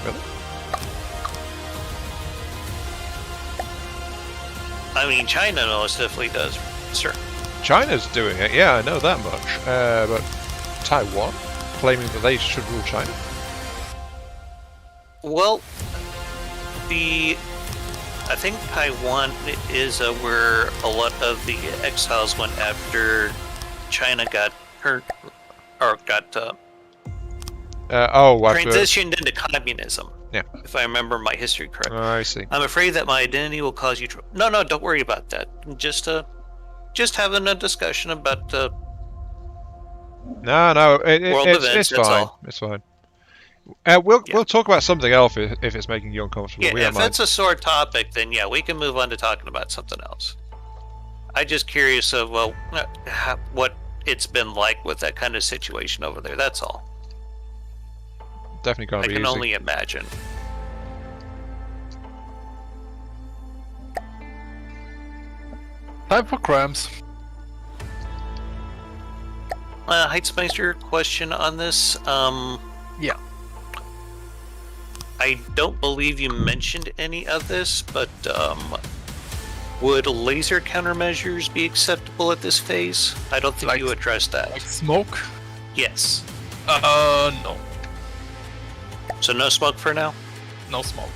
Really? I mean, China most definitely does, sir. China's doing it, yeah, I know that much. But Taiwan claiming that they should rule China? Well, I think Taiwan is where a lot of the exiles went after China got hurt or got After... transitioned into communism. Yeah. If I remember my history correctly. I see. I'm afraid that my identity will cause you trouble. No, don't worry about that. Just having a discussion about No, world events. it's That's fine. all. It's fine. We'll talk about something else if it's making you uncomfortable. Yeah, We don't if mind. it's a sore topic, then yeah, we can move on to talking about something else. I'm just curious of what it's been like with that kind of situation over there. That's all. Definitely can't I be can easy. only imagine. Time for cramps. Heizmeister, question on this. Yeah. I don't believe you mentioned any of this, but would laser countermeasures be acceptable at this phase? I don't think Like- you addressed that. Like smoke? Yes. No. So no smoke for now? No smoke.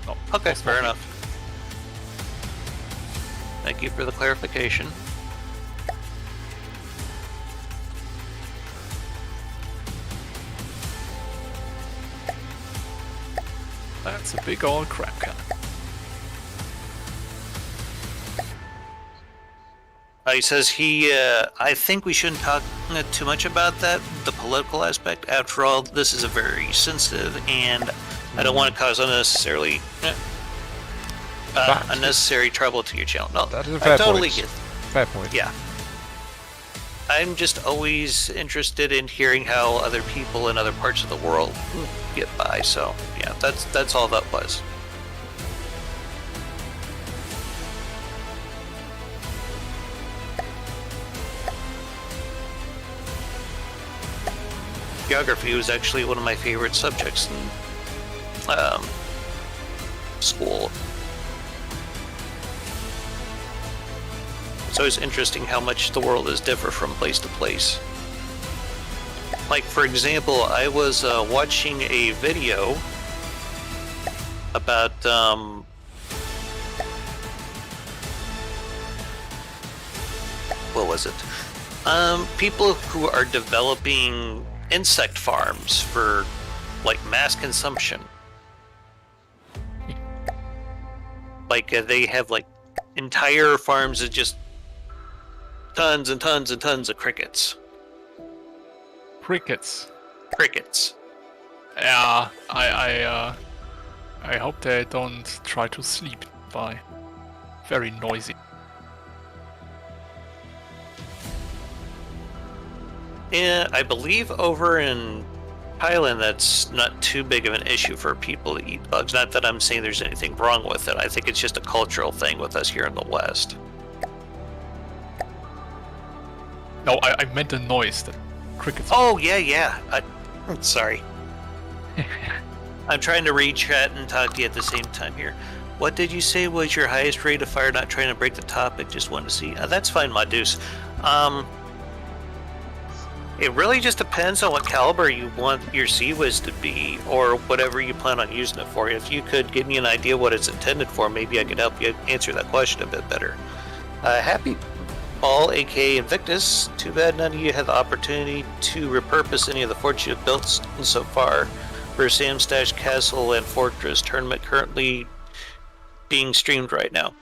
No. Okay, No fair smoke. enough. Thank you for the clarification. That's a big old crap can. He says I think we shouldn't talk too much about that, the political aspect. After all, this is a very sensitive, and I don't want to cause unnecessary trouble to your channel. No, That is a I fair totally point. get. Fair point. Yeah. I'm just always interested in hearing how other people in other parts of the world get by. So yeah, that's all that was. Geography was actually one of my favorite subjects in school. It's always interesting how much the world is different from place to place. Like, for example, I was watching a video about what was it? People who are developing insect farms for like mass consumption. Like they have like entire farms of just tons and tons and tons of crickets. Crickets. Crickets. Yeah, I hope they don't try to sleep by. Very noisy. Yeah, I believe over in Thailand that's not too big of an issue for people to eat bugs. Not that I'm saying there's anything wrong with it. I think it's just a cultural thing with us here in the West. No, I meant the noise that crickets. Oh, yeah. I'm sorry. I'm trying to read chat and talk to you at the same time here. What did you say was your highest rate of fire? Not trying to break the topic, just wanted to see. That's fine, my deuce. It really just depends on what caliber you want your CWIS to be, or whatever you plan on using it for. If you could give me an idea what it's intended for, maybe I could help you answer that question a bit better. Happy Ball, aka Invictus. Too bad none of you had the opportunity to repurpose any of the forts you've built so far for Sam Stash Castle and Fortress tournament currently being streamed right now.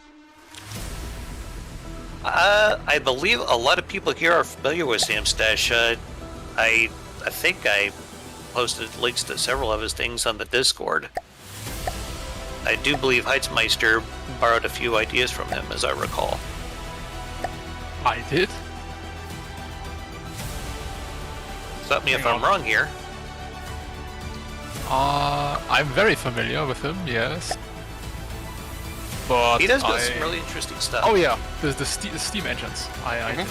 I believe a lot of people here are familiar with Sam Stash. I think I posted links to several of his things on the Discord. I do believe Heizmeister borrowed a few ideas from him, as I recall. I did? Stop me if Hang I'm on. wrong here. I'm very familiar with him, yes. but He does build some really interesting stuff. Oh yeah, the steam engines. I did.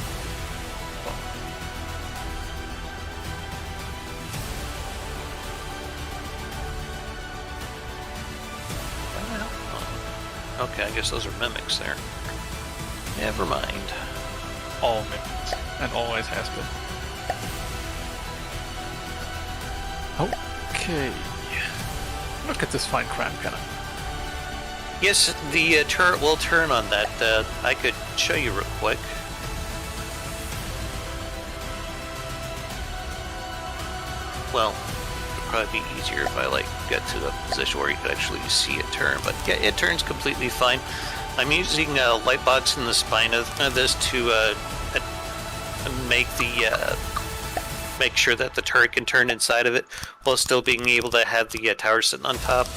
Okay, I guess those are mimics there. Never mind. All mimics, and always has been. Okay. Look at this fine cram cannon. Yes, the turret will turn on that. I could show you real quick. Well, it'd probably be easier if I get to a position where you could actually see it turn. But yeah, it turns completely fine. I'm using a light box in the spine of this to make sure that the turret can turn inside of it while still being able to have the tower sitting on top.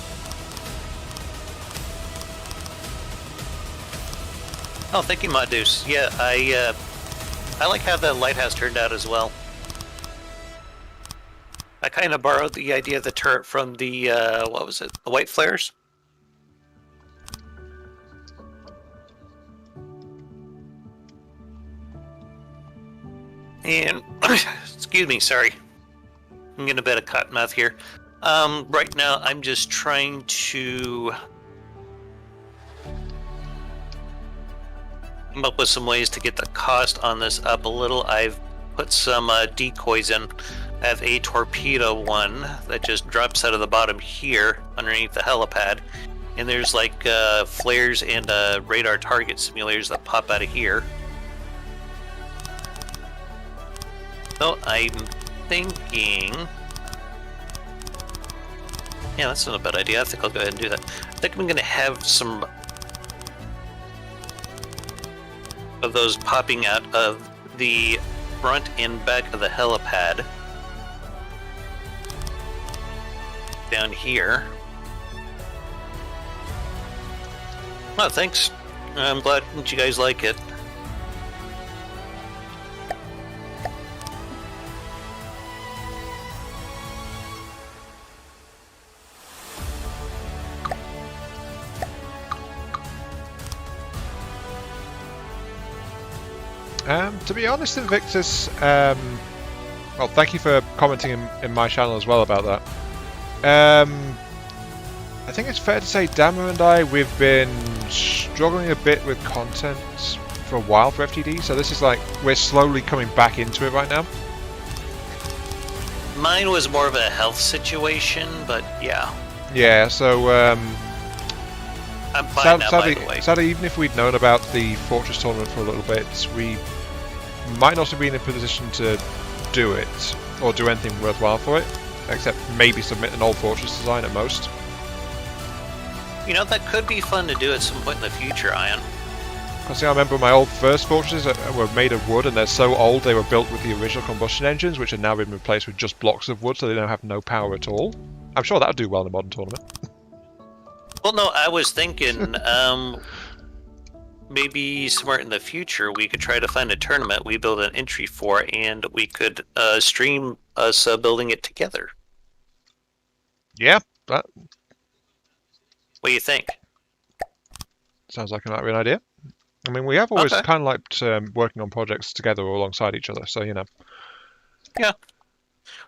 Oh, thank you, Modus. Yeah, I like how the lighthouse turned out as well. I kind of borrowed the idea of the turret from the, what was it? The white flares? And, excuse me, sorry. I'm getting a bit of cotton mouth here. Right now, I'm just trying to come up with some ways to get the cost on this up a little. I've put some decoys in. I have a torpedo one that just drops out of the bottom here underneath the helipad. And there's flares and radar target simulators that pop out of here. So I'm thinking... Yeah, that's not a bad idea. I think I'll go ahead and do that. I think I'm going to have some of those popping out of the front and back of the helipad. Down here. Oh, thanks. I'm glad that you guys like it. To be honest, Invictus, well, thank you for commenting in my channel as well about that. I think it's fair to say Dammer and we've been struggling a bit with content for a while for FTD, so this is we're slowly coming back into it right now. Mine was more of a health situation, but yeah. Yeah, so I'm fine now, by the way. Sadly, even if we'd known about the Fortress tournament for a little bit, we might not have been in a position to do it, or do anything worthwhile for it, except maybe submit an old Fortress design at most. You know, that could be fun to do at some point in the future, Ian. I remember my old first Fortresses were made of wood, and they're so old they were built with the original combustion engines, which have now been replaced with just blocks of wood, so they don't have no power at all. I'm sure that would do well in a modern tournament. Well, no, I was thinking, maybe somewhere in the future we could try to find a tournament we build an entry for, and we could stream us building it together. Yeah, that What do you think? sounds like it might be an idea. I mean, we have always kind of liked working on projects together or alongside each other, so you know. Yeah.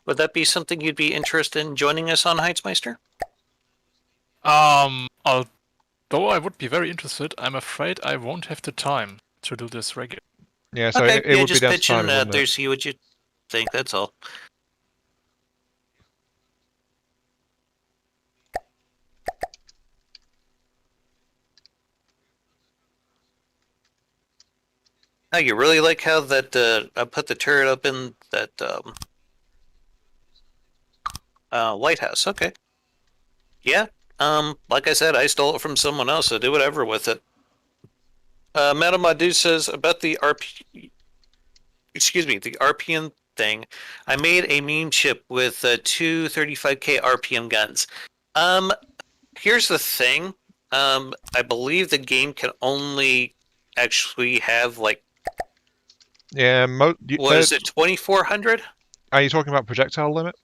Would that be something you'd be interested in joining us on, Heizmeister? Though I would be very interested, I'm afraid I won't have the time to do this regularly. Yeah, so okay, it would just be down to pitching time, out there, it? see what you think, that's all. Oh, you really like how that I put the turret up in that lighthouse? Okay. Yeah. Like I said, I stole it from someone else, so do whatever with it. Madame Madu says about the the RPM thing. I made a meme chip with two 35k RPM guns. Here's the thing. I believe the game can only actually have Yeah, what is it, 2400? Are you talking about projectile limit?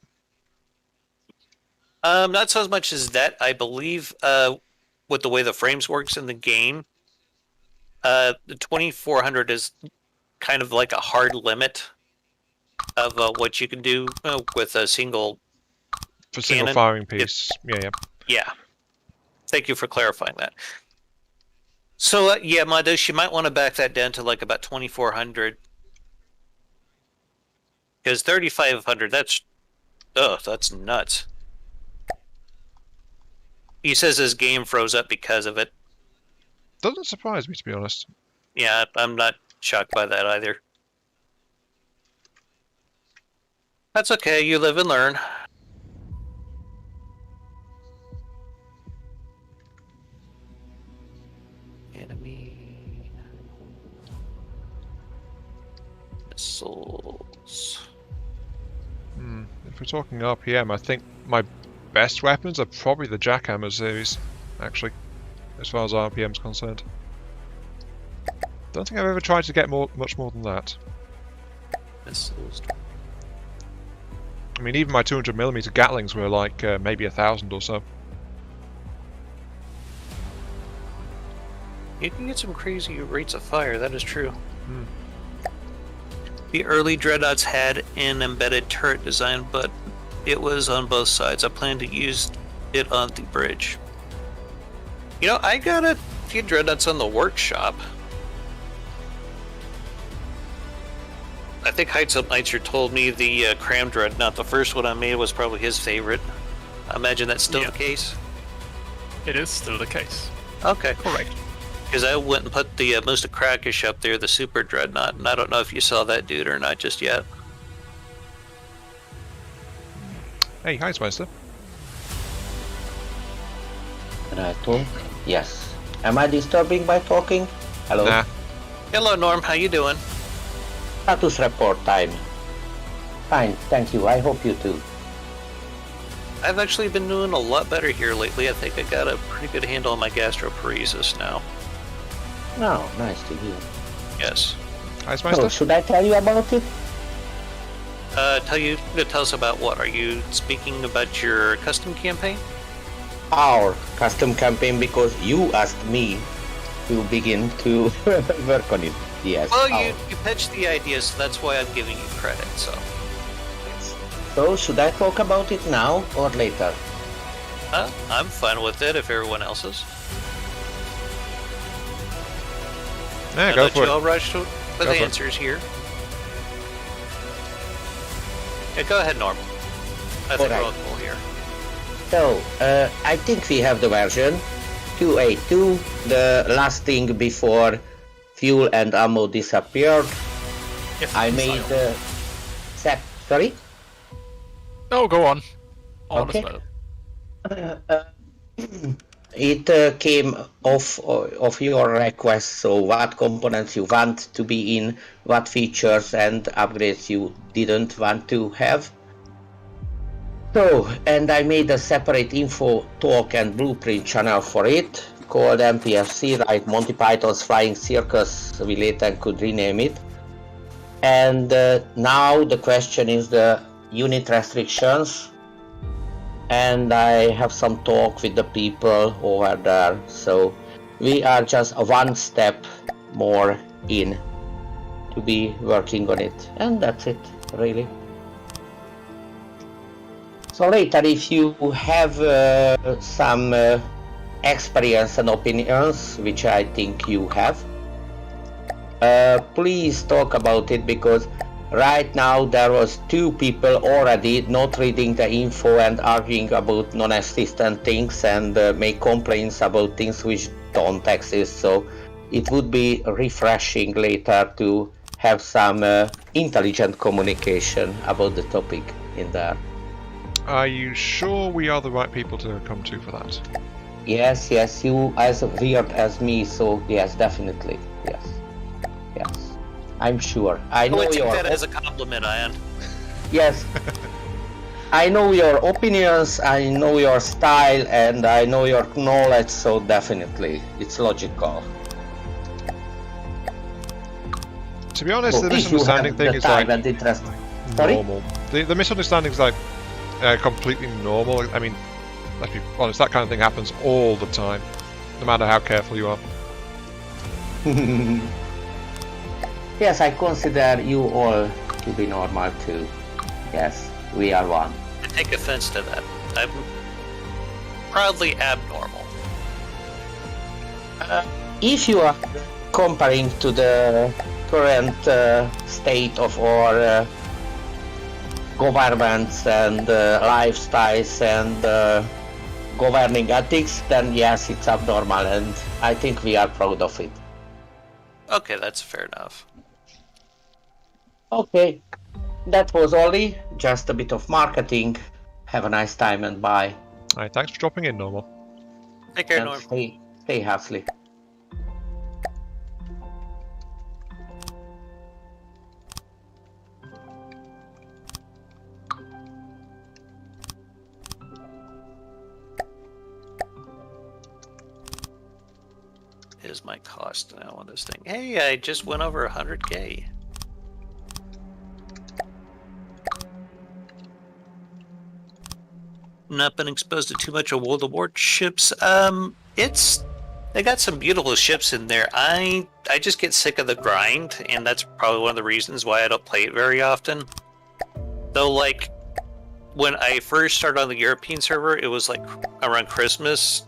Not so much as that. I believe with the way the frames works in the game, the 2400 is kind of like a hard limit of what you can do with a single For single cannon. firing piece. Yeah. Yeah. Thank you for clarifying that. So yeah, Mados, you might want to back that down to like about 2400. Because 3500, that's nuts. He says his game froze up because of it. Doesn't surprise me, to be honest. Yeah, I'm not shocked by that either. That's okay, you live and learn. Enemy missiles. If we're talking RPM, I think my best weapons are probably the Jackhammer series, actually, as far as RPM's concerned. Don't think I've ever tried to get much more than that. Missiles. I mean, even my 200mm Gatlings were like maybe 1,000 or so. You can get some crazy rates of fire, that is true. The early Dreadnoughts had an embedded turret design, but it was on both sides. I plan to use it on the bridge. You know, I got a few Dreadnoughts on the workshop. I think Heizmeister told me the Cram Dreadnought, the first one I made, was probably his favorite. I imagine that's still the case? It is still the case. Okay. Correct. Because I went and put the most Krakish up there, the Super Dreadnought, and I don't know if you saw that dude or not just yet. Hey, Heizmeister. Can I talk? Yes. Am I disturbing by talking? Hello? Nah. Hello, Norm. How you doing? Status report time. Fine, thank you. I hope you too. I've actually been doing a lot better here lately. I think I got a pretty good handle on my gastroparesis now. Oh, nice to hear. Yes. Heizmeister? So, should I tell you about it? Tell us about what? Are you speaking about your custom campaign? Our custom campaign, because you asked me to begin to work on it. Yes. Well, our. you pitched the idea, so that's why I'm giving you credit, so. So, should I talk about it now or later? I'm fine with it if everyone else is. Yeah, I go let for you it. all rush to the Go for it. answers here. Yeah, go ahead, Norm. I think we're Alright. all cool here. So, I think we have the version 282, the last thing before fuel and ammo disappeared. I made sorry? No, go on. Okay. Honest. It came of your request, so what components you want to be in, what features and upgrades you didn't want to have. So, and I made a separate info talk and blueprint channel for it, called MPFC, like Monty Python's Flying Circus, we later could rename it. And now the question is the unit restrictions. And I have some talk with the people over there, so we are just one step more in to be working on it, and that's it, really. So later, if you have some experience and opinions, which I think you have, please talk about it, because right now there was 2 people already not reading the info and arguing about non-existent things and make complaints about things which don't exist. So it would be refreshing later to have some intelligent communication about the topic in there. Are you sure we are the right people to come to for that? Yes, you as weird as me, so yes, definitely, yes. I'm sure. I know would take your that as a compliment, Ian. yes. I know your opinions, I know your style, and I know your knowledge, so definitely, it's logical. To be honest, the If you misunderstanding have thing the is time like and interest. Sorry? normal. The misunderstanding is like completely normal. I mean, let's be honest, that kind of thing happens all the time. no matter how careful you are. Yes, I consider you all to be normal too. Yes, we are one. I take offense to that. I'm proudly abnormal. If you are comparing to the current state of our governments and lifestyles and governing ethics, then yes, it's abnormal, and I think we are proud of it. Okay, that's fair enough. Okay, that was Ollie. Just a bit of marketing. Have a nice time and bye. Alright, thanks for dropping in, Normal. Take care, And Norm. stay healthy. Is my cost now on this thing? Hey, I just went over 100K. Not been exposed to too much of World of Warships. They got some beautiful ships in there. I just get sick of the grind, and that's probably one of the reasons why I don't play it very often. Though, like, when I first started on the European server, it was like around Christmas,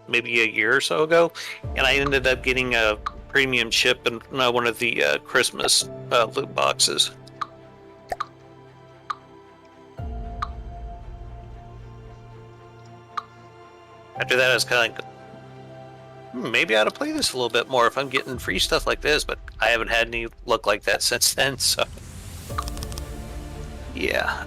maybe a year or so ago, and I ended up getting a premium ship in one of the Christmas loot boxes. After that, I was kind of like, maybe I ought to play this a little bit more if I'm getting free stuff like this, but I haven't had any luck like that since then, so... Yeah,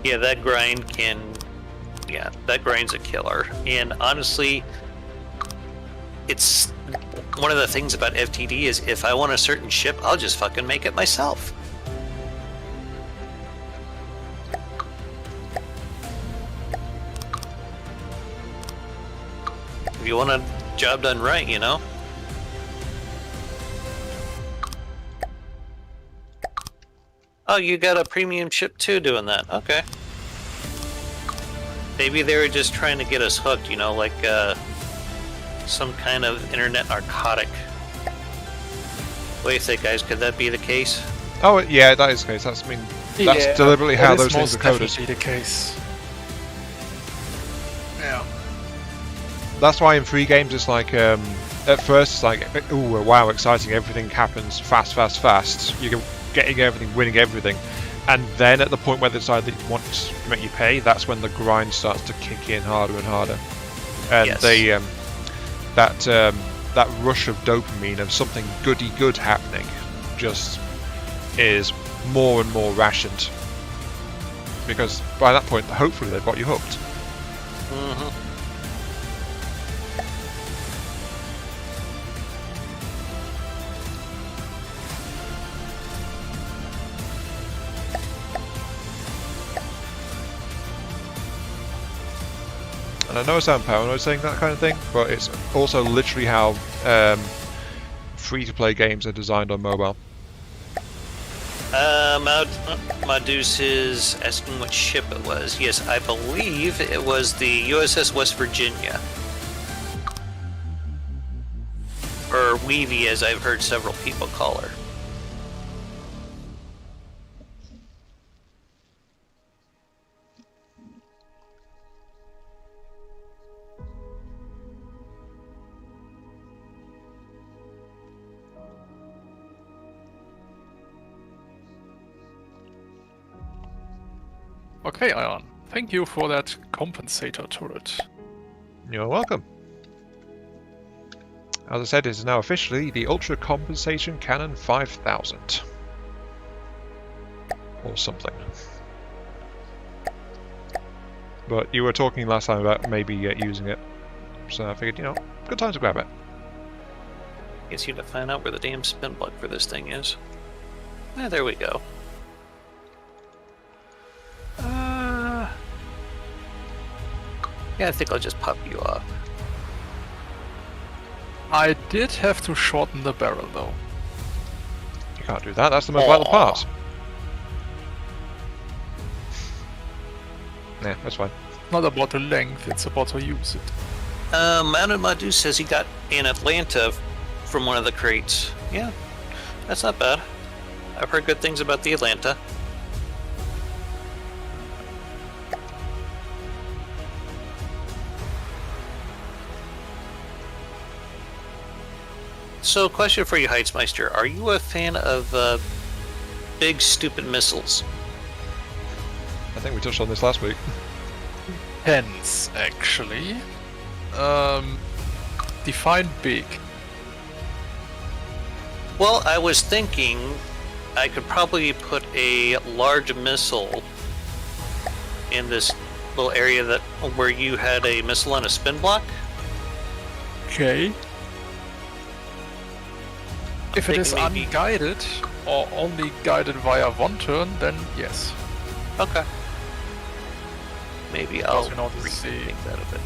yeah, that grind can... Yeah, that grind's a killer. And honestly, it's... One of the things about FTD is if I want a certain ship, I'll just fucking make it myself. If you want a job done right, you know? Oh, you got a premium ship too doing that. Okay. Maybe they were just trying to get us hooked, you know, like some kind of internet narcotic. What do you think, guys? Could that be the case? Oh, yeah, that is the case. That's Yeah, deliberately how that is those things are most coded. definitely the case. Yeah. That's why in free games it's like, at first it's like, ooh, wow, exciting, everything happens fast, fast, fast. You're getting everything, winning everything. And then at the point where they decide that they want to make you pay, that's when the grind starts to kick in harder and harder. And Yes. they, that rush of dopamine of something goody good happening just is more and more rationed. Because by that point, hopefully they've got you hooked. Mm-hmm. And I know I sound paranoid saying that kind of thing, but it's also literally how free-to-play games are designed on mobile. Madus is asking what ship it was. Yes, I believe it was the USS West Virginia. Or Weavy, as I've heard several people call her. Okay, Ion. Thank you for that compensator turret. You're welcome. As I said, it is now officially the Ultra Compensation Cannon 5000. Or something. But you were talking last time about maybe using it, so I figured, you know, good time to grab it. Guess you have to find out where the damn spin plug for this thing is. Ah, there we go. Yeah, I think I'll just pop you off. I did have to shorten the barrel though. You can't do that, that's the most vital part. Yeah, that's fine. Not about the length, it's about to use it. Mounted Madu says he got in Atlanta from one of the crates. Yeah, that's not bad. I've heard good things about the Atlanta. So, question for you, Heizmeister. Are you a fan of big, stupid missiles? I think we touched on this last week. Hence, actually. Define big. Well, I was thinking I could probably put a large missile in this little area that where you had a missile on a spin block. Okay. If it is Thinking maybe- unguided, or only guided via one turn, then yes. Okay. Maybe I'll you know, this is rethink that a bit.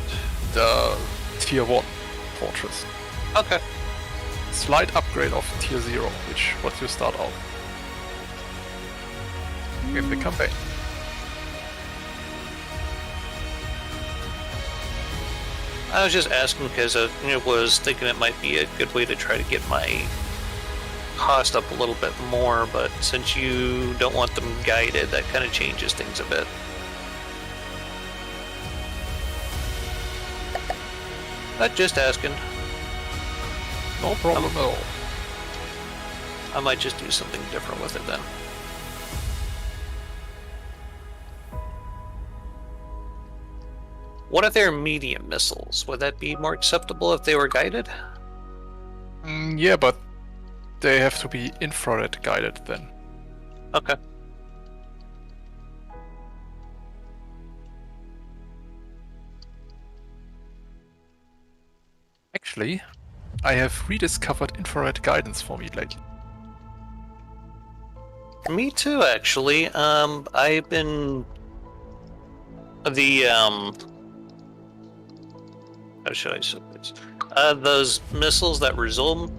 The Tier 1 fortress. Okay. Slight upgrade of Tier 0, which what you start out in the campaign. I was just asking because I was thinking it might be a good way to try to get my cost up a little bit more, but since you don't want them guided, that kind of changes things a bit. Just asking. No problem at all. I might just do something different with it then. What if they're medium missiles? Would that be more acceptable if they were guided? Yeah, but they have to be infrared guided then. Okay. Actually, I have rediscovered infrared guidance for me lately. Me too, actually. I've been how should I say this? Those missiles that Rizal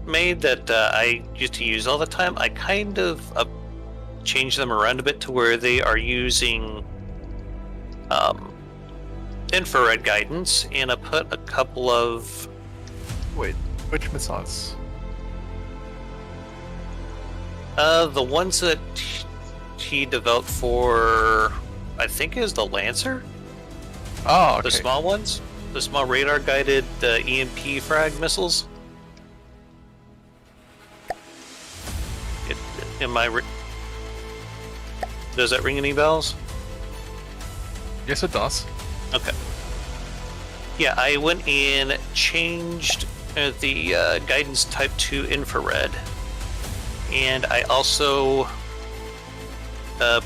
made that I used to use all the time, I kind of changed them around a bit to where they are using infrared guidance, and I put a couple of... Wait, which missiles? The ones that he developed for, I think, is the Lancer? Ah, okay. The small ones? The small radar-guided EMP frag missiles? Does that ring any bells? Yes, it does. Okay. Yeah, I went and changed the guidance type to infrared. And I also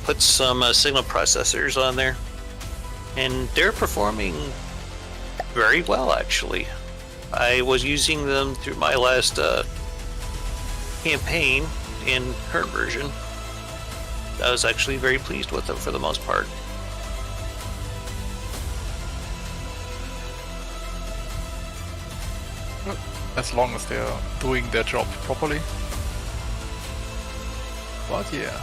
put some signal processors on there. And they're performing very well, actually. I was using them through my last campaign in current version. I was actually very pleased with them for the most part. As long as they're doing their job properly. But yeah.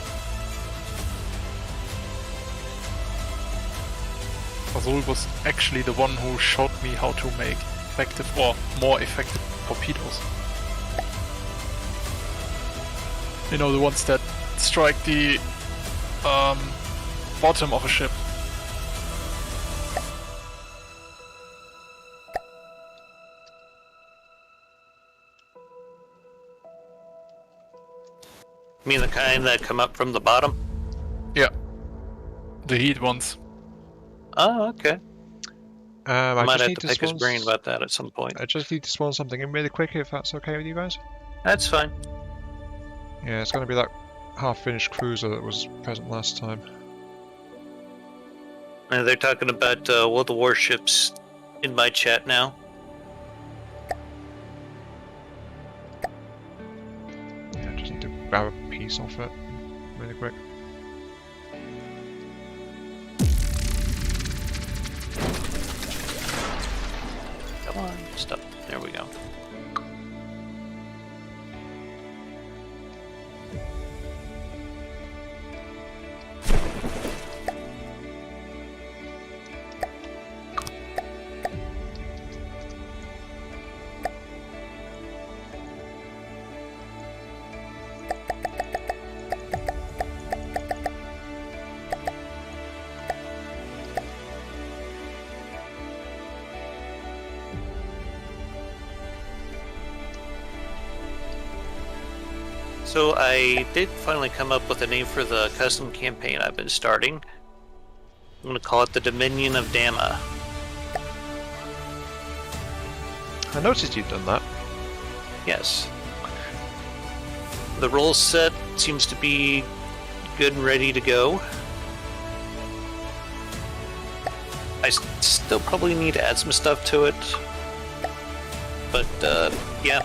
Azul was actually the one who showed me how to make effective or more effective torpedoes. You know, the ones that strike the bottom of a ship. You mean the kind that come up from the bottom? Yeah. The heat ones. Oh, okay. I I might just have need to pick his spawn brain about that at some point. I just need to spawn something in really quick, if that's okay with you guys. That's fine. Yeah, it's going to be that half-finished cruiser that was present last time. And they're talking about one of the warships in my chat now. Yeah, I just need to grab a piece off it really quick. Come on, stop. There we go. So I did finally come up with a name for the custom campaign I've been starting. I'm going to call it the Dominion of Dama. I noticed you've done that. Yes. The role set seems to be good and ready to go. I still probably need to add some stuff to it. But, yeah.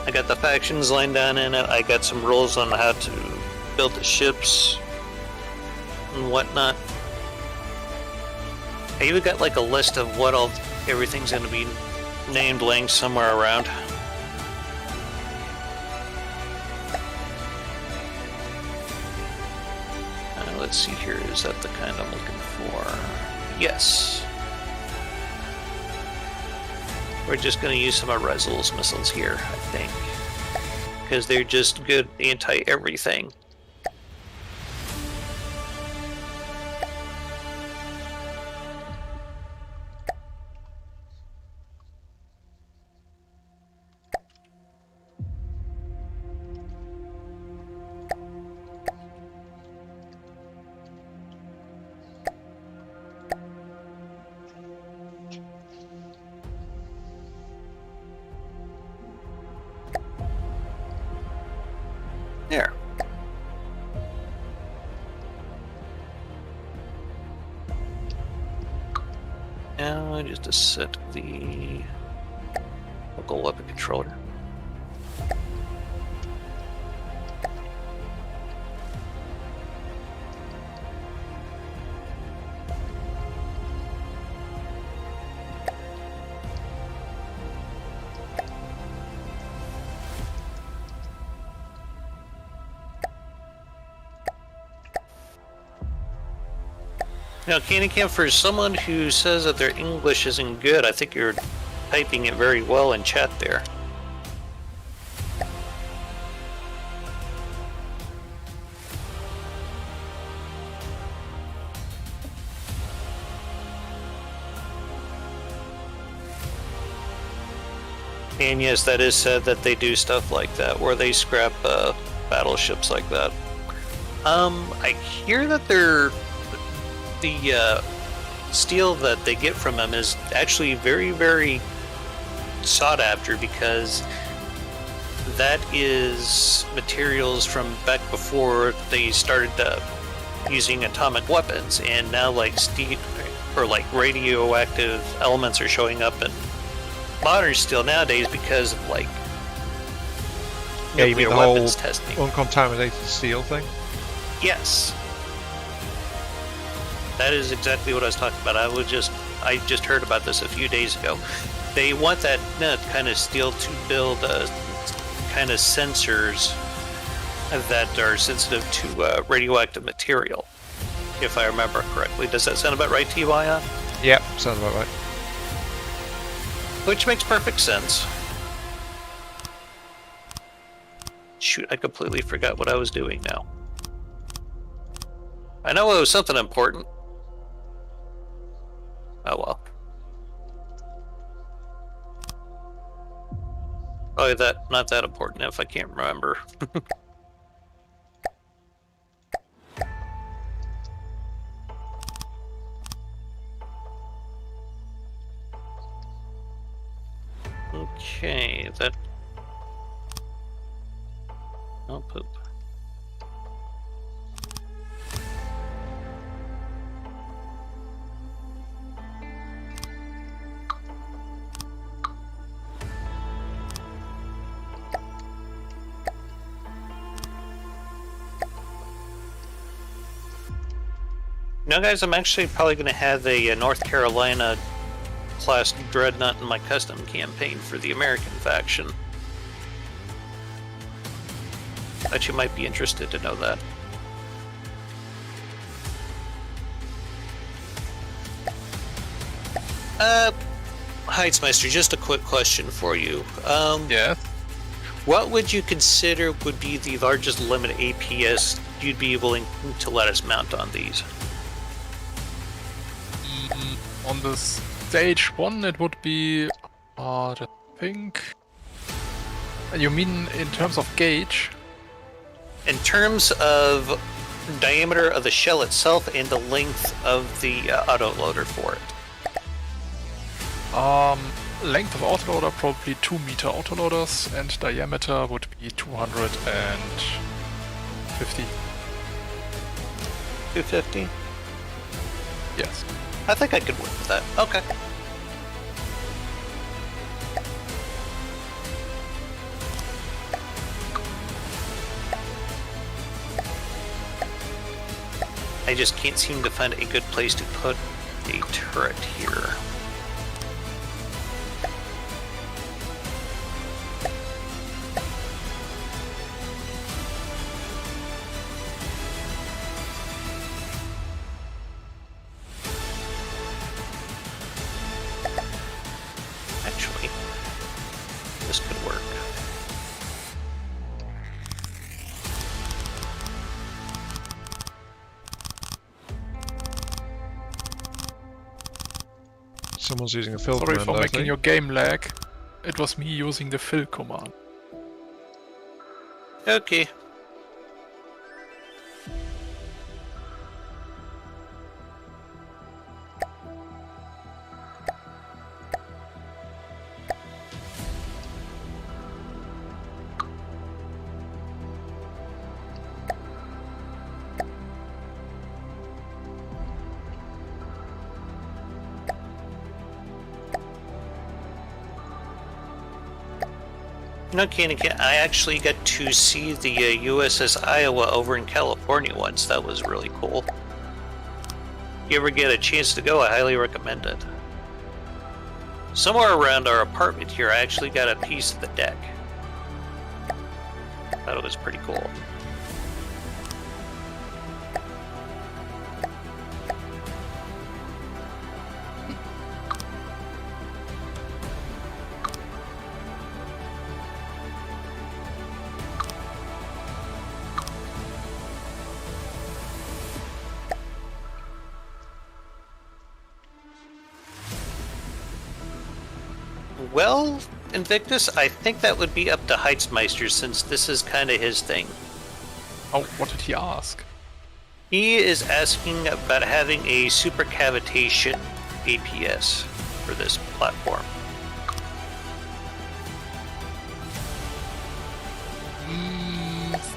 I got the factions lined down in it. I got some rules on how to build the ships and whatnot. I even got like a list of what everything's going to be named laying somewhere around. Let's see here, is that the kind I'm looking for? Yes. We're just going to use some of Rezul's missiles here, I think. Because they're just good anti-everything. There. Now just to set the local weapon controller. Now, Candy Camp, for someone who says that their English isn't good, I think you're typing it very well in chat there. And yes, that is said that they do stuff like that, where they scrap battleships like that. I hear that the steel that they get from them is actually very, very sought after, because that is materials from back before they started using atomic weapons, and now like steel or like radioactive elements are showing up in modern steel nowadays because of like Yeah, you mean nuclear the weapons whole testing. uncontaminated steel thing? Yes. That is exactly what I was talking about. I just heard about this a few days ago. They want that kind of steel to build kind of sensors that are sensitive to radioactive material, if I remember correctly. Does that sound about right to you, Ion? Yep, sounds about right. Which makes perfect sense. Shoot, I completely forgot what I was doing now. I know it was something important. Oh well. Probably not that important if I can't remember. Okay, that... Oh, poop. Now, guys, I'm actually probably going to have a North Carolina class dreadnought in my custom campaign for the American faction. Bet you might be interested to know that. Heizmeister, just a quick question for you. Yeah. What would you consider would be the largest limit APS you'd be willing to let us mount on these? On the stage 1 it would be, I think... You mean in terms of gauge? In terms of diameter of the shell itself and the length of the autoloader for it. Length of autoloader probably 2 meter autoloaders, and diameter would be 250. 250? Yes. I think I could work with that. Okay. I just can't seem to find a good place to put a turret here. Actually, this could work. Someone's using a fill Sorry command, for I making think. your game lag. It was me using the fill command. Okay. No, Kanikin, I actually got to see the USS Iowa over in California once. That was really cool. If you ever get a chance to go, I highly recommend it. Somewhere around our apartment here, I actually got a piece of the deck. Thought it was pretty cool. Well, Invictus, I think that would be up to Heizmeister since this is kind of his thing. Oh, what did he ask? He is asking about having a supercavitation APS for this platform.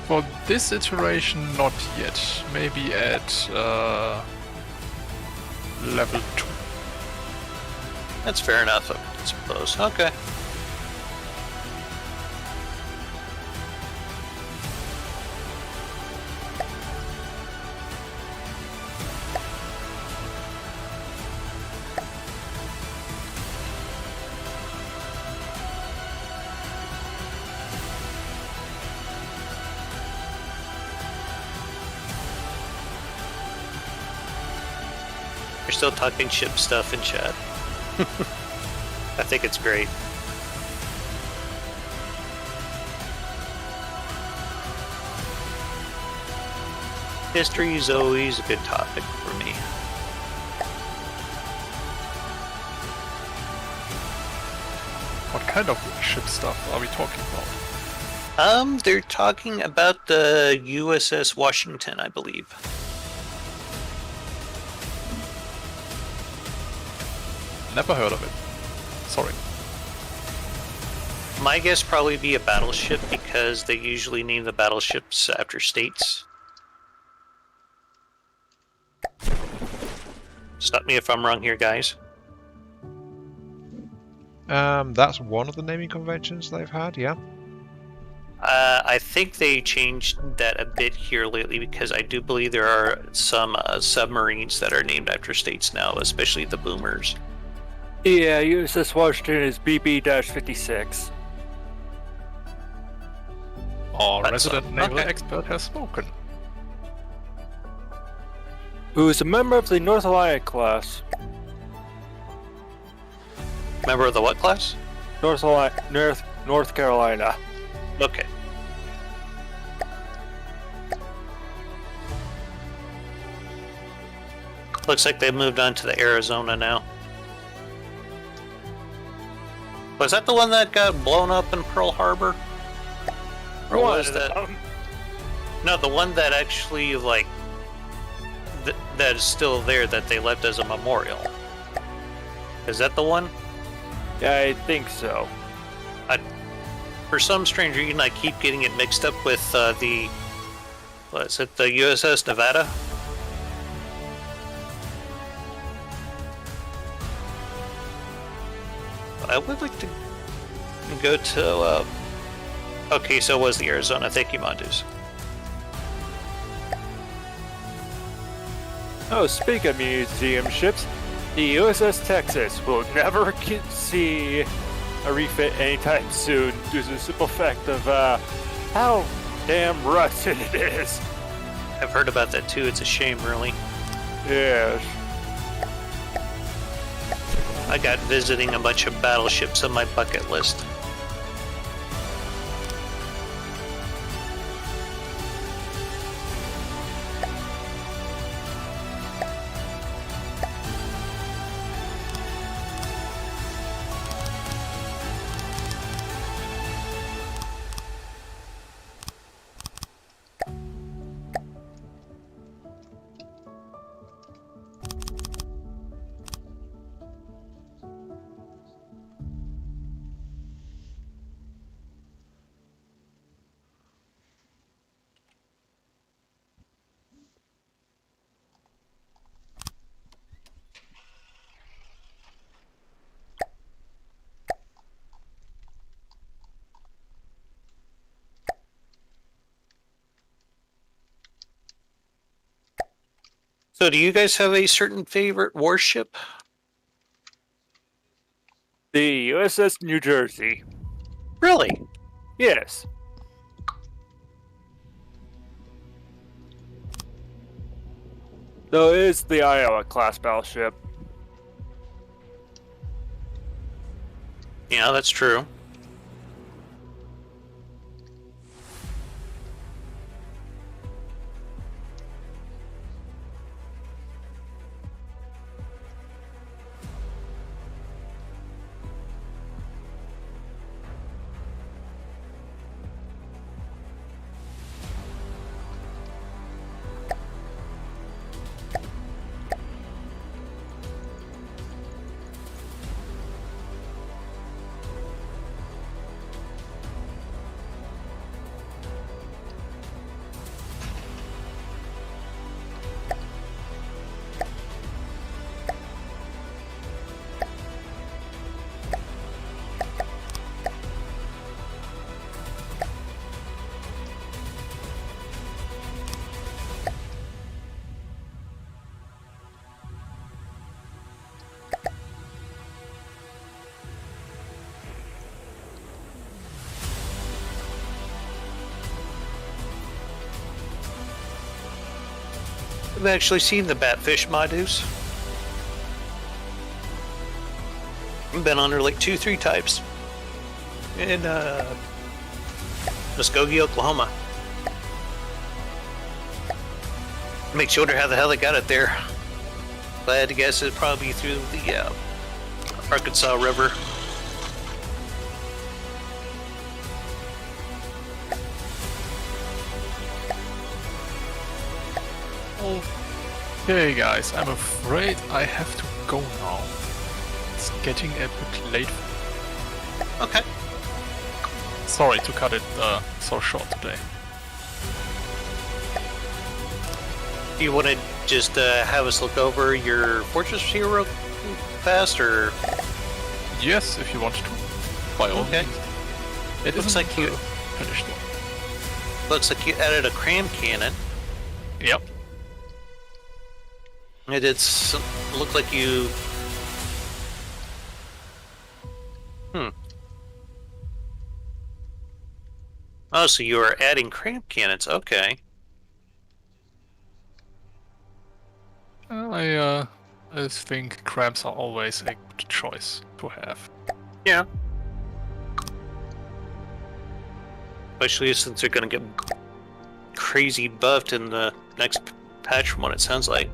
For this iteration, not yet. Maybe at level 2. That's fair enough, I suppose. Okay. You're still talking ship stuff in chat. I think it's great. History is always a good topic for me. What kind of ship stuff are we talking about? They're talking about the USS Washington, I believe. Never heard of it. Sorry. My guess probably be a battleship because they usually name the battleships after states. Stop me if I'm wrong here, guys. That's one of the naming conventions they've had, yeah. I think they changed that a bit here lately because I do believe there are some submarines that are named after states now, especially the boomers. Yeah, USS Washington is BB-56. Our That's resident naval okay. expert has spoken. Who is a member of the North Alliance class. Member of the what class? North Carolina. Okay. Looks like they've moved on to the Arizona now. Was that the one that got blown up in Pearl Harbor? Or was that? No, the one that actually, like, that is still there that they left as a memorial. Is that the one? Yeah, I think so. For some strange reason, I keep getting it mixed up with the... What is it? The USS Nevada? I would like to go to... Okay, so it was the Arizona. Thank you, Montus. Oh, speak of museum ships, the USS Texas will never see a refit anytime soon due to the simple fact of how damn rusted it is. I've heard about that too. It's a shame, really. Yes. I got visiting a bunch of battleships on my bucket list. So do you guys have a certain favorite warship? The USS New Jersey. Really? Yes. Though it is the Iowa class battleship. Yeah, that's true. I've actually seen the Batfish Madus. I've been under like 2-3 types in Muskogee, Oklahoma. Makes you wonder how the hell they got it there. If I had to guess, it'd probably be through the Arkansas River. Okay, guys, I'm afraid I have to go now. It's getting a bit late. Okay. Sorry to cut it so short today. Do you want to just have us look over your fortress here real fast, or? Yes, if you want to. By all Okay. means. It Looks isn't, like you- finished though. Looks like you added a cram cannon. Yep. It did look like you... Oh, so you are adding cramp cannons. Okay. I think cramps are always a good choice to have. Yeah. Especially since they're going to get crazy buffed in the next patch from what it sounds like.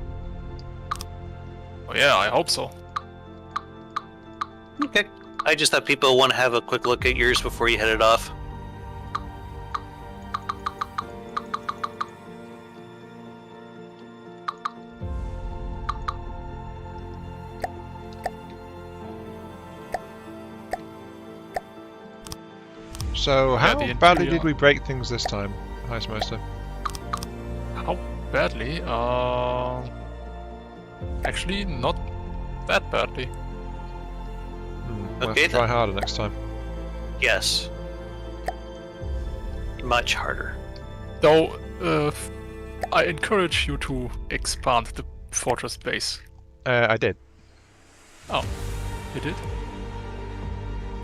Oh yeah, I hope so. Okay. I just thought people want to have a quick look at yours before you headed off. So how the badly interior- did we break things this time, Heizmeister? How badly? Actually, not that badly. We'll Okay, have to try then. harder next time. Yes. Much harder. Though, I encourage you to expand the fortress base. I did. Oh, you did?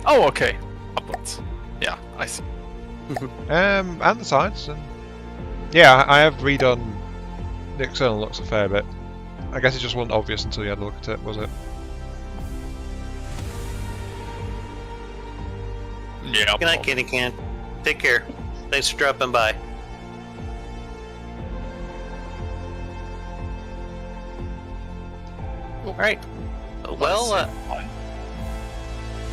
Oh, okay. Upwards. Yeah, I see. And the sides. And yeah, I have redone the external looks a fair bit. I guess it just wasn't obvious until you had a look at it, was it? Yeah. Good night, Kitty Can. Take care. Thanks for dropping by. Alright. Well,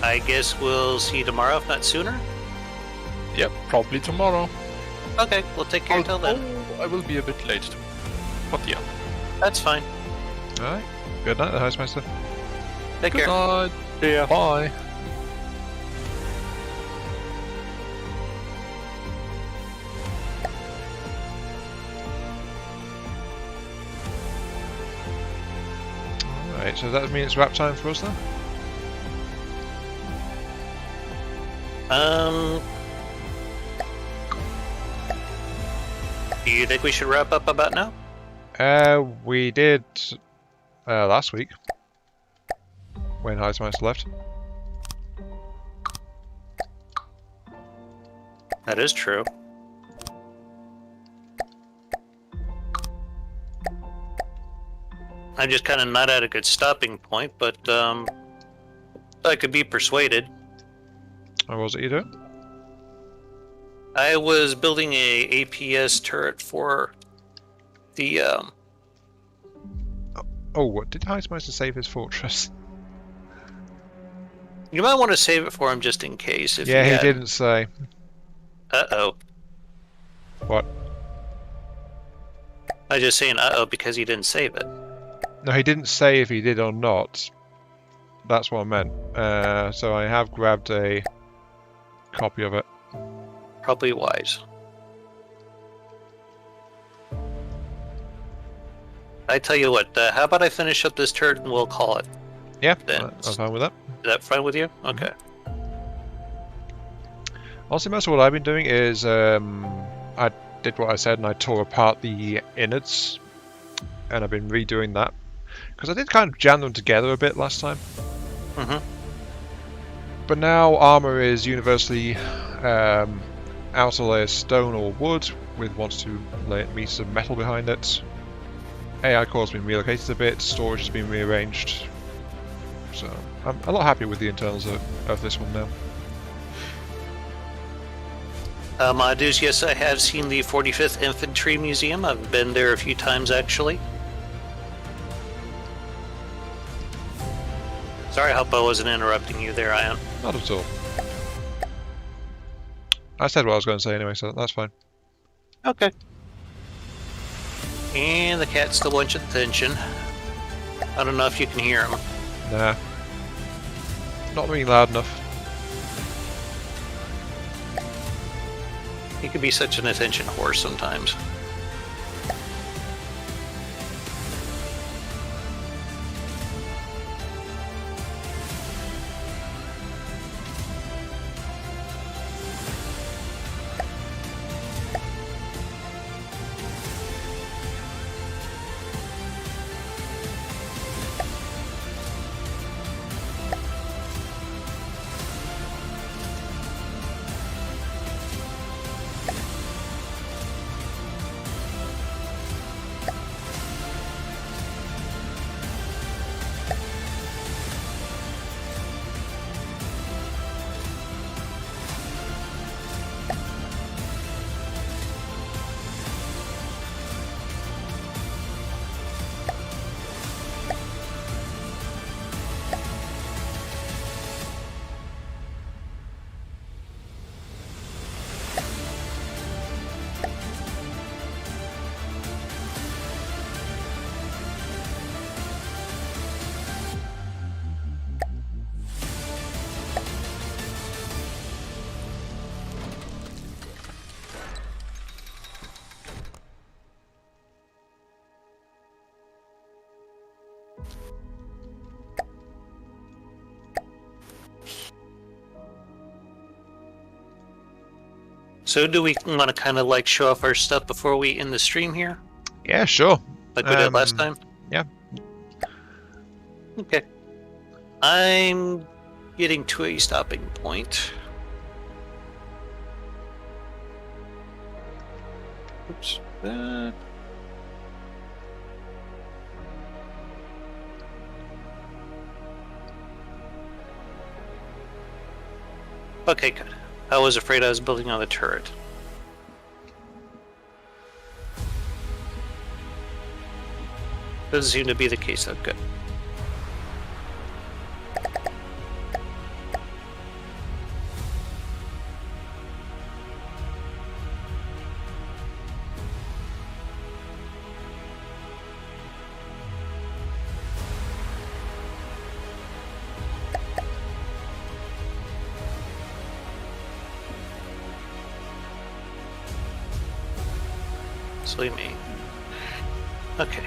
I guess we'll see you tomorrow, if not sooner. Yep, probably tomorrow. Okay, we'll take care until then. I will be a bit late. But yeah. That's fine. Alright. Good night, Heizmeister. Take Good care. night. See ya. Bye. Alright, so that means it's wrap time for us then? Do you think we should wrap up about now? We did last week when Heizmeister left. That is true. I'm just kind of not at a good stopping point, but I could be persuaded. What was it you doing? I was building a APS turret for the Oh, what did Heizmeister save his fortress? You might want to save it for him just in case. If Yeah, he had... didn't say. Uh-oh. What? I was just saying uh-oh because he didn't save it. No, he didn't say if he did or not. That's what I meant. So I have grabbed a copy of it. Probably wise. I tell you what, how about I finish up this turret and we'll call it? Yeah, Then- I'm fine with that. Is that fine with you? Okay. Honestly, most of what I've been doing is I did what I said and I tore apart the innards, and I've been redoing that because I did kind of jam them together a bit last time. Mm-hmm. But now armor is universally outer layer stone or wood with 1 to 2 meters of metal behind it. AI core's been relocated a bit, storage has been rearranged. So I'm a lot happier with the internals of this one now. Madus, yes, I have seen the 45th Infantry Museum. I've been there a few times, actually. Sorry, I hope I wasn't interrupting you there, Ion. Not at all. I said what I was going to say anyway, so that's fine. Okay. And the cat's still bunch of attention. I don't know if you can hear him. Nah. Not being loud enough. He could be such an attention whore sometimes. So do we want to kind of like show off our stuff before we end the stream here? Yeah, sure. Like we did last time? yeah. Okay. I'm getting to a stopping point. Oops. Okay, good. I was afraid I was building on the turret. Doesn't seem to be the case, though. Good. Silly me. Okay.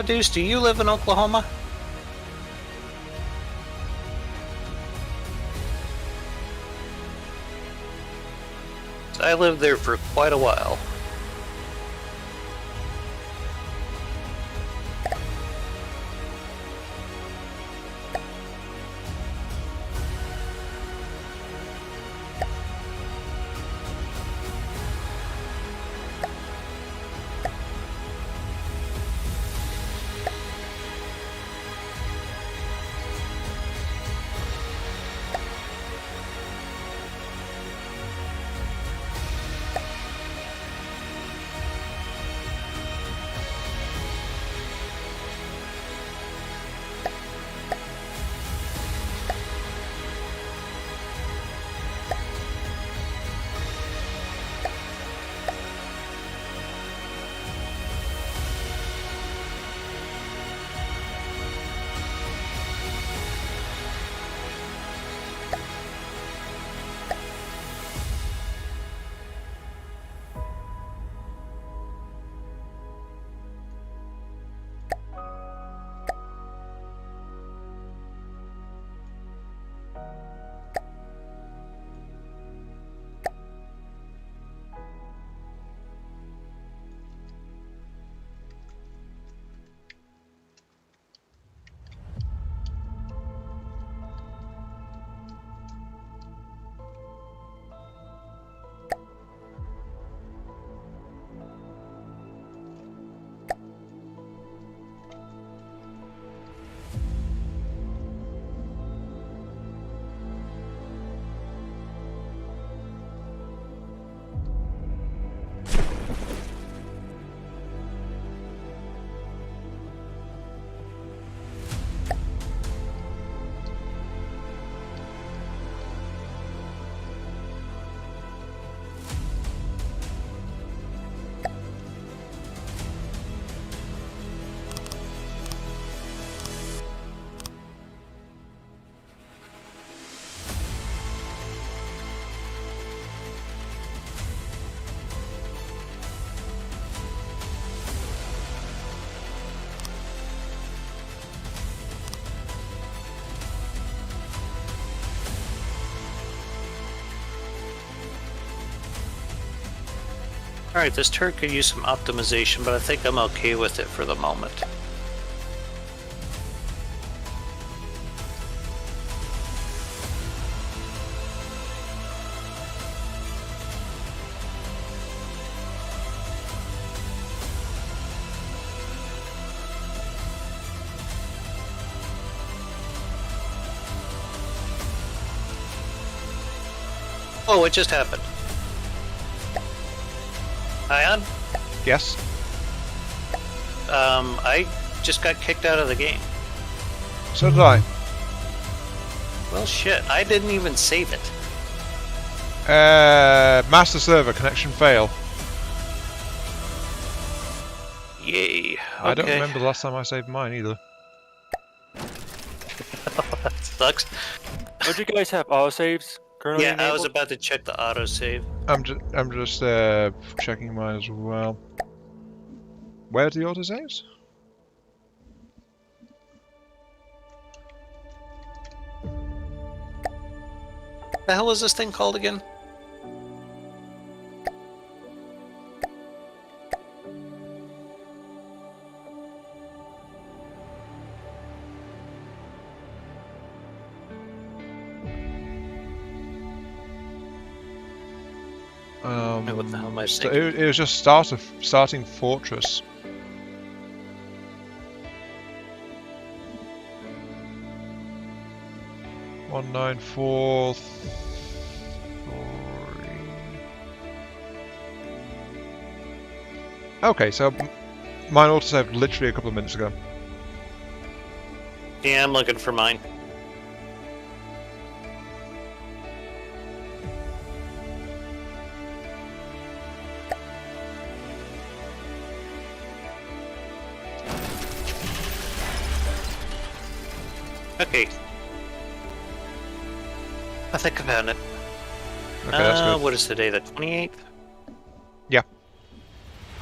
Deuce, do you live in Oklahoma? I lived there for quite a while. Alright, this turret could use some optimization, but I think I'm okay with it for the moment. Oh, what just happened? Ion? Yes. I just got kicked out of the game. So did I. Well, shit, I didn't even save it. Master server connection fail. Yay. Okay. I don't remember the last time I saved mine either. That sucks. Would you guys have autosaves? currently Yeah, I was enabled? about to check the autosave. I'm just checking mine as well. Where's the autosaves? The hell is this thing called again? What the hell am I saying? It was just starting Fortress. One nine four three. Okay, so mine autosaved literally a couple of minutes ago. Yeah, I'm looking for mine. Okay. I think I found it. Okay, that's good. What is today, the 28th? Yeah.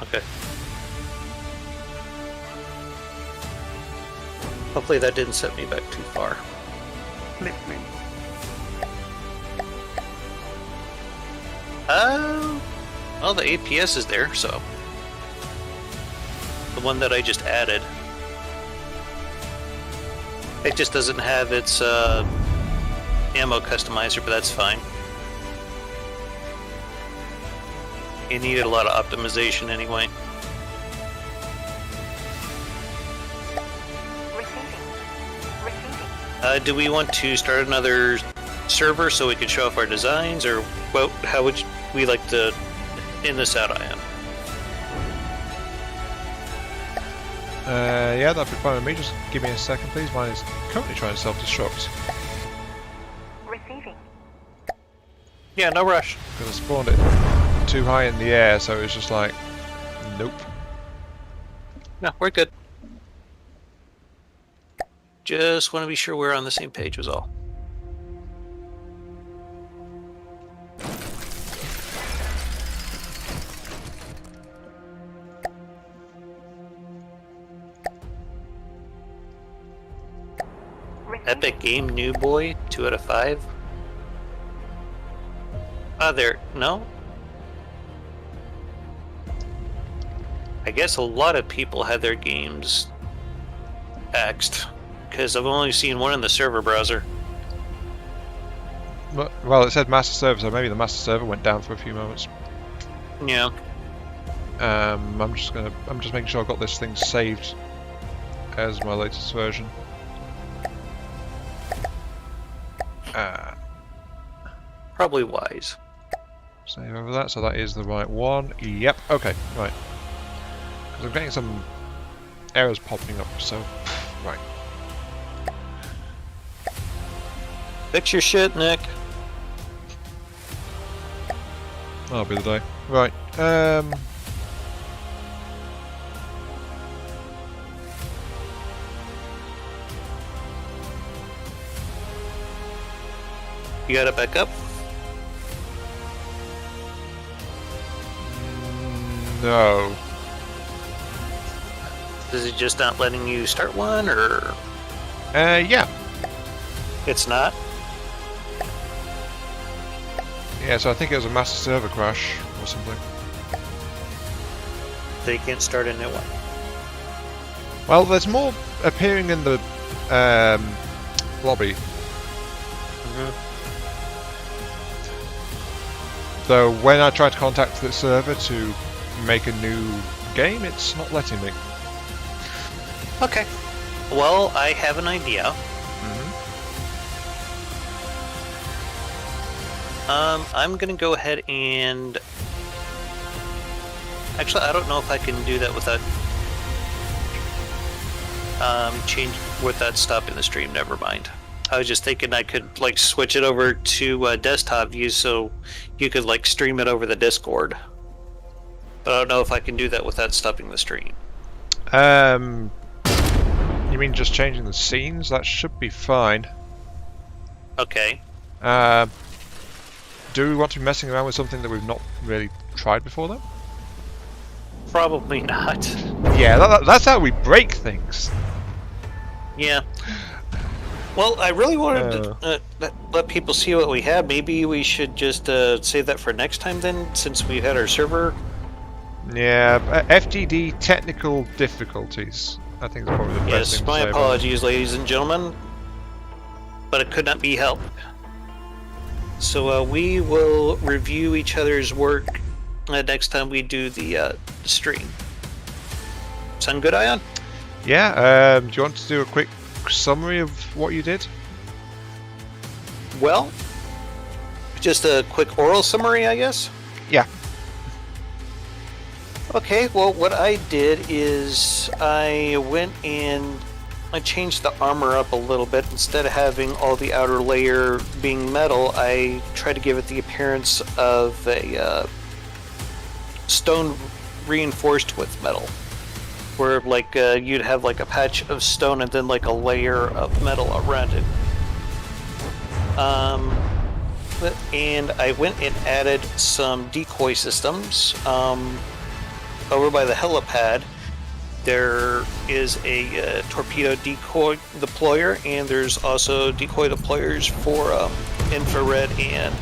Okay. Hopefully that didn't set me back too far. Well, the APS is there, so. The one that I just added. It just doesn't have its ammo customizer, but that's fine. It needed a lot of optimization anyway. Do we want to start another server so we can show off our designs, or well, how would we like to end this out, Ian? Yeah, that'd be fine with me. Just give me a second, please. Mine is currently trying to self-destruct. Receiving. Yeah, no rush. Because I spawned it too high in the air, so it was just like, nope. No, we're good. Just want to be sure we're on the same page was all. Epic game, new boy, 2 out of 5. No? I guess a lot of people had their games axed, because I've only seen one in the server browser. Well, it said master server, so maybe the master server went down for a few moments. Yeah. I'm just making sure I've got this thing saved as my latest version. Probably wise. Save over that, so that is the right one. Yep, okay, right. Because I'm getting some errors popping up, so... Right. Fix your shit, Nick. That'll be the day. Right, You got it back up? no. Is it just not letting you start one, or Yeah. it's not? Yeah, so I think it was a master server crash or something. They can't start a new one. Well, there's more appearing in the lobby. Though when I try to contact the server to make a new game, it's not letting me. Okay. Well, I have an idea. I'm gonna go ahead and... Actually, I don't know if I can do that without... without stopping the stream, never mind. I was just thinking I could, like, switch it over to desktop view so you could, like, stream it over the Discord. But I don't know if I can do that without stopping the stream. You mean just changing the scenes? That should be fine. Okay. do we want to be messing around with something that we've not really tried before, though? Probably not. Yeah, that's how we break things. Yeah. Well, I really wanted to let people see what we have. Maybe we should just save that for next time then, since we had our server. Yeah, FTD technical difficulties. I think that's probably the best Yes, thing to my say about it. apologies, ladies and gentlemen. But it could not be helped. So we will review each other's work next time we do the stream. Sound good, Ion? Yeah, do you want to do a quick summary of what you did? Well, just a quick oral summary, I guess. Yeah. Okay, well, what I did is I went and I changed the armor up a little bit. Instead of having all the outer layer being metal, I tried to give it the appearance of a stone reinforced with metal. Where, like, you'd have, like, a patch of stone and then, like, a layer of metal around it. And I went and added some decoy systems. Over by the helipad, there is a torpedo decoy deployer, and there's also decoy deployers for infrared and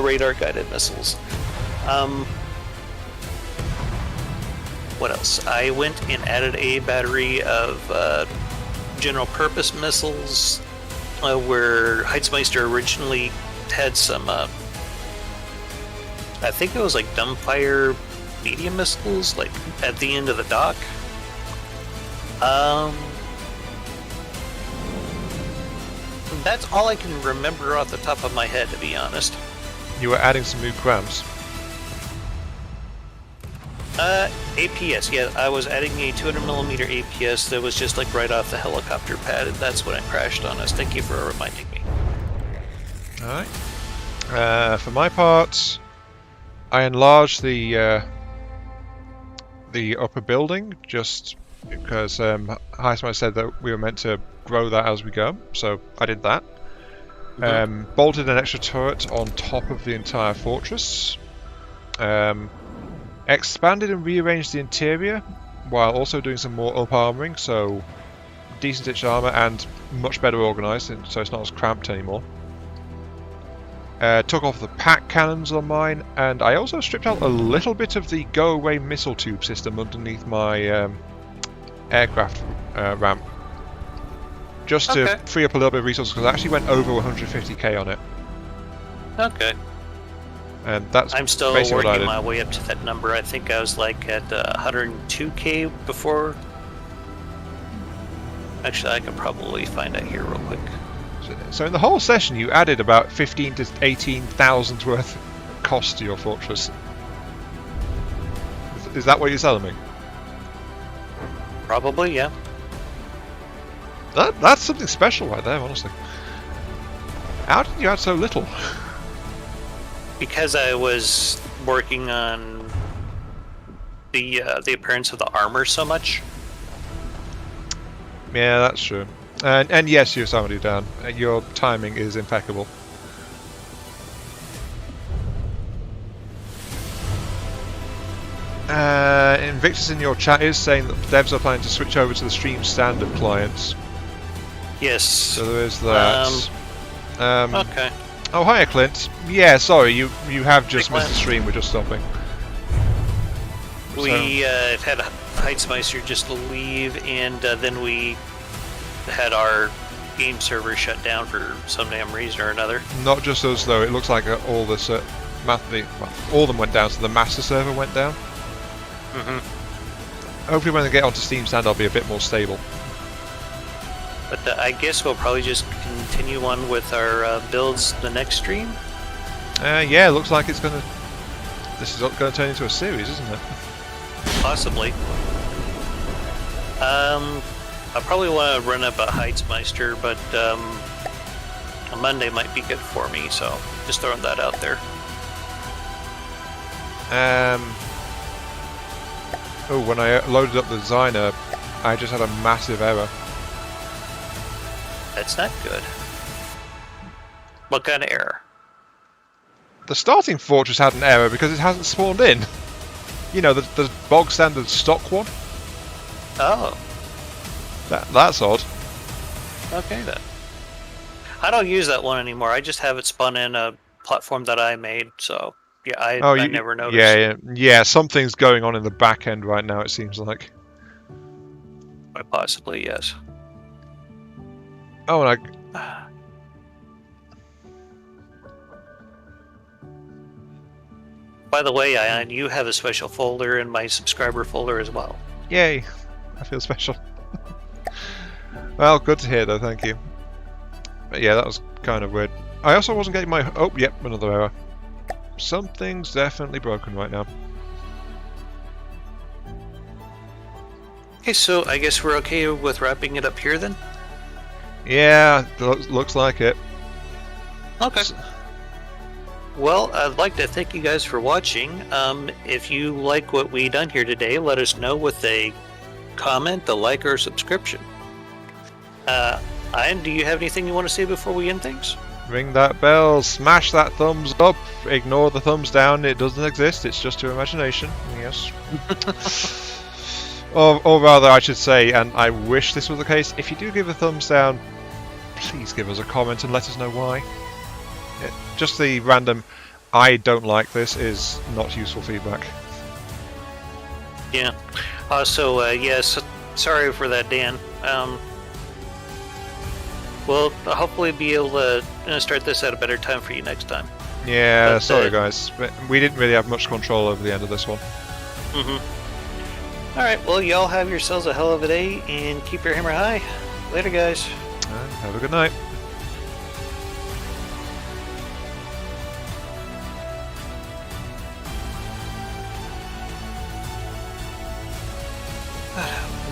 radar-guided missiles. What else? I went and added a battery of general-purpose missiles, where Heizmeister originally had some, I think it was like dumbfire medium missiles, like at the end of the dock. That's all I can remember off the top of my head, to be honest. You were adding some new crams. APS, yeah, I was adding a 200mm APS that was just like right off the helicopter pad, and that's when it crashed on us. Thank you for reminding me. Alright. For my part, I enlarged the upper building just because Heizmeister said that we were meant to grow that as we go, so I did that. Bolted an extra turret on top of the entire fortress. Expanded and rearranged the interior while also doing some more up-armoring, so decent-ish armor and much better organized, so it's not as cramped anymore. Took off the pack cannons on mine, and I also stripped out a little bit of the go-away missile tube system underneath my aircraft ramp. Just to free up a little bit of resources, because I actually went over 150k on it. Okay. And that's I'm still basically what I working did. my way up to that number. I think I was like at 102k before. Actually, I could probably find out here real quick. So in the whole session, you added about 15 to 18,000 worth of cost to your fortress. Is that what you're telling me? Probably, yeah. That's something special right there, honestly. How did you add so little? Because I was working on the appearance of the armor so much. Yeah, that's true. And yes, you're somebody down. Your timing is impeccable. Invictus in your chat is saying that devs are planning to switch over to the Stream Standard clients. Yes. So there is that. Okay. Oh, hiya, Clint. Yeah, sorry, you have just Hey, missed the Clint. stream. We're just stopping. We had Heizmeister just leave, and then we had our game server shut down for some damn reason or another. Not just us though. It looks like all the all of them went down. So the master server went down. Hopefully, when they get onto Steam Stand, I'll be a bit more stable. But I guess we'll probably just continue on with our builds the next stream. Yeah, it looks like it's gonna. This is going to turn into a series, isn't it? Possibly. I probably want to run up a Heizmeister, but a Monday might be good for me, so just throwing that out there. Oh, when I loaded up the designer, I just had a massive error. That's not good. What kind of error? the starting fortress had an error because it hasn't spawned in. You know, the bog standard stock one. Oh, That's odd. okay then. I don't use that one anymore. I just have it spun in a platform that I made. So yeah, I never noticed. Yeah. Something's going on in the back end right now. It seems like. Quite possibly, yes. Oh, and By the way, Ian, you have a special folder in my subscriber folder as well. yay! I feel special. Well, good to hear though. Thank you. But yeah, that was kind of weird. I also wasn't getting my. Oh, yep, another error. Something's definitely broken right now. Okay, so I guess we're okay with wrapping it up here then? Yeah, looks like it. Okay. Well, I'd like to thank you guys for watching. If you like what we done here today, let us know with a comment, a like, or a subscription. Ian, do you have anything you want to say before we end things? Ring that bell, smash that thumbs up, ignore the thumbs down, it doesn't exist, it's just your imagination, yes. or rather, I should say, and I wish this was the case, if you do give a thumbs down, please give us a comment and let us know why. Just the random, I don't like this, is not useful feedback. Yeah. Also, yes, sorry for that, Dan. We'll hopefully be able to start this at a better time for you next time. Yeah, But, sorry guys, but we didn't really have much control over the end of this one. Alright, well, y'all have yourselves a hell of a day, and keep your hammer high. Later, guys. Have a good night.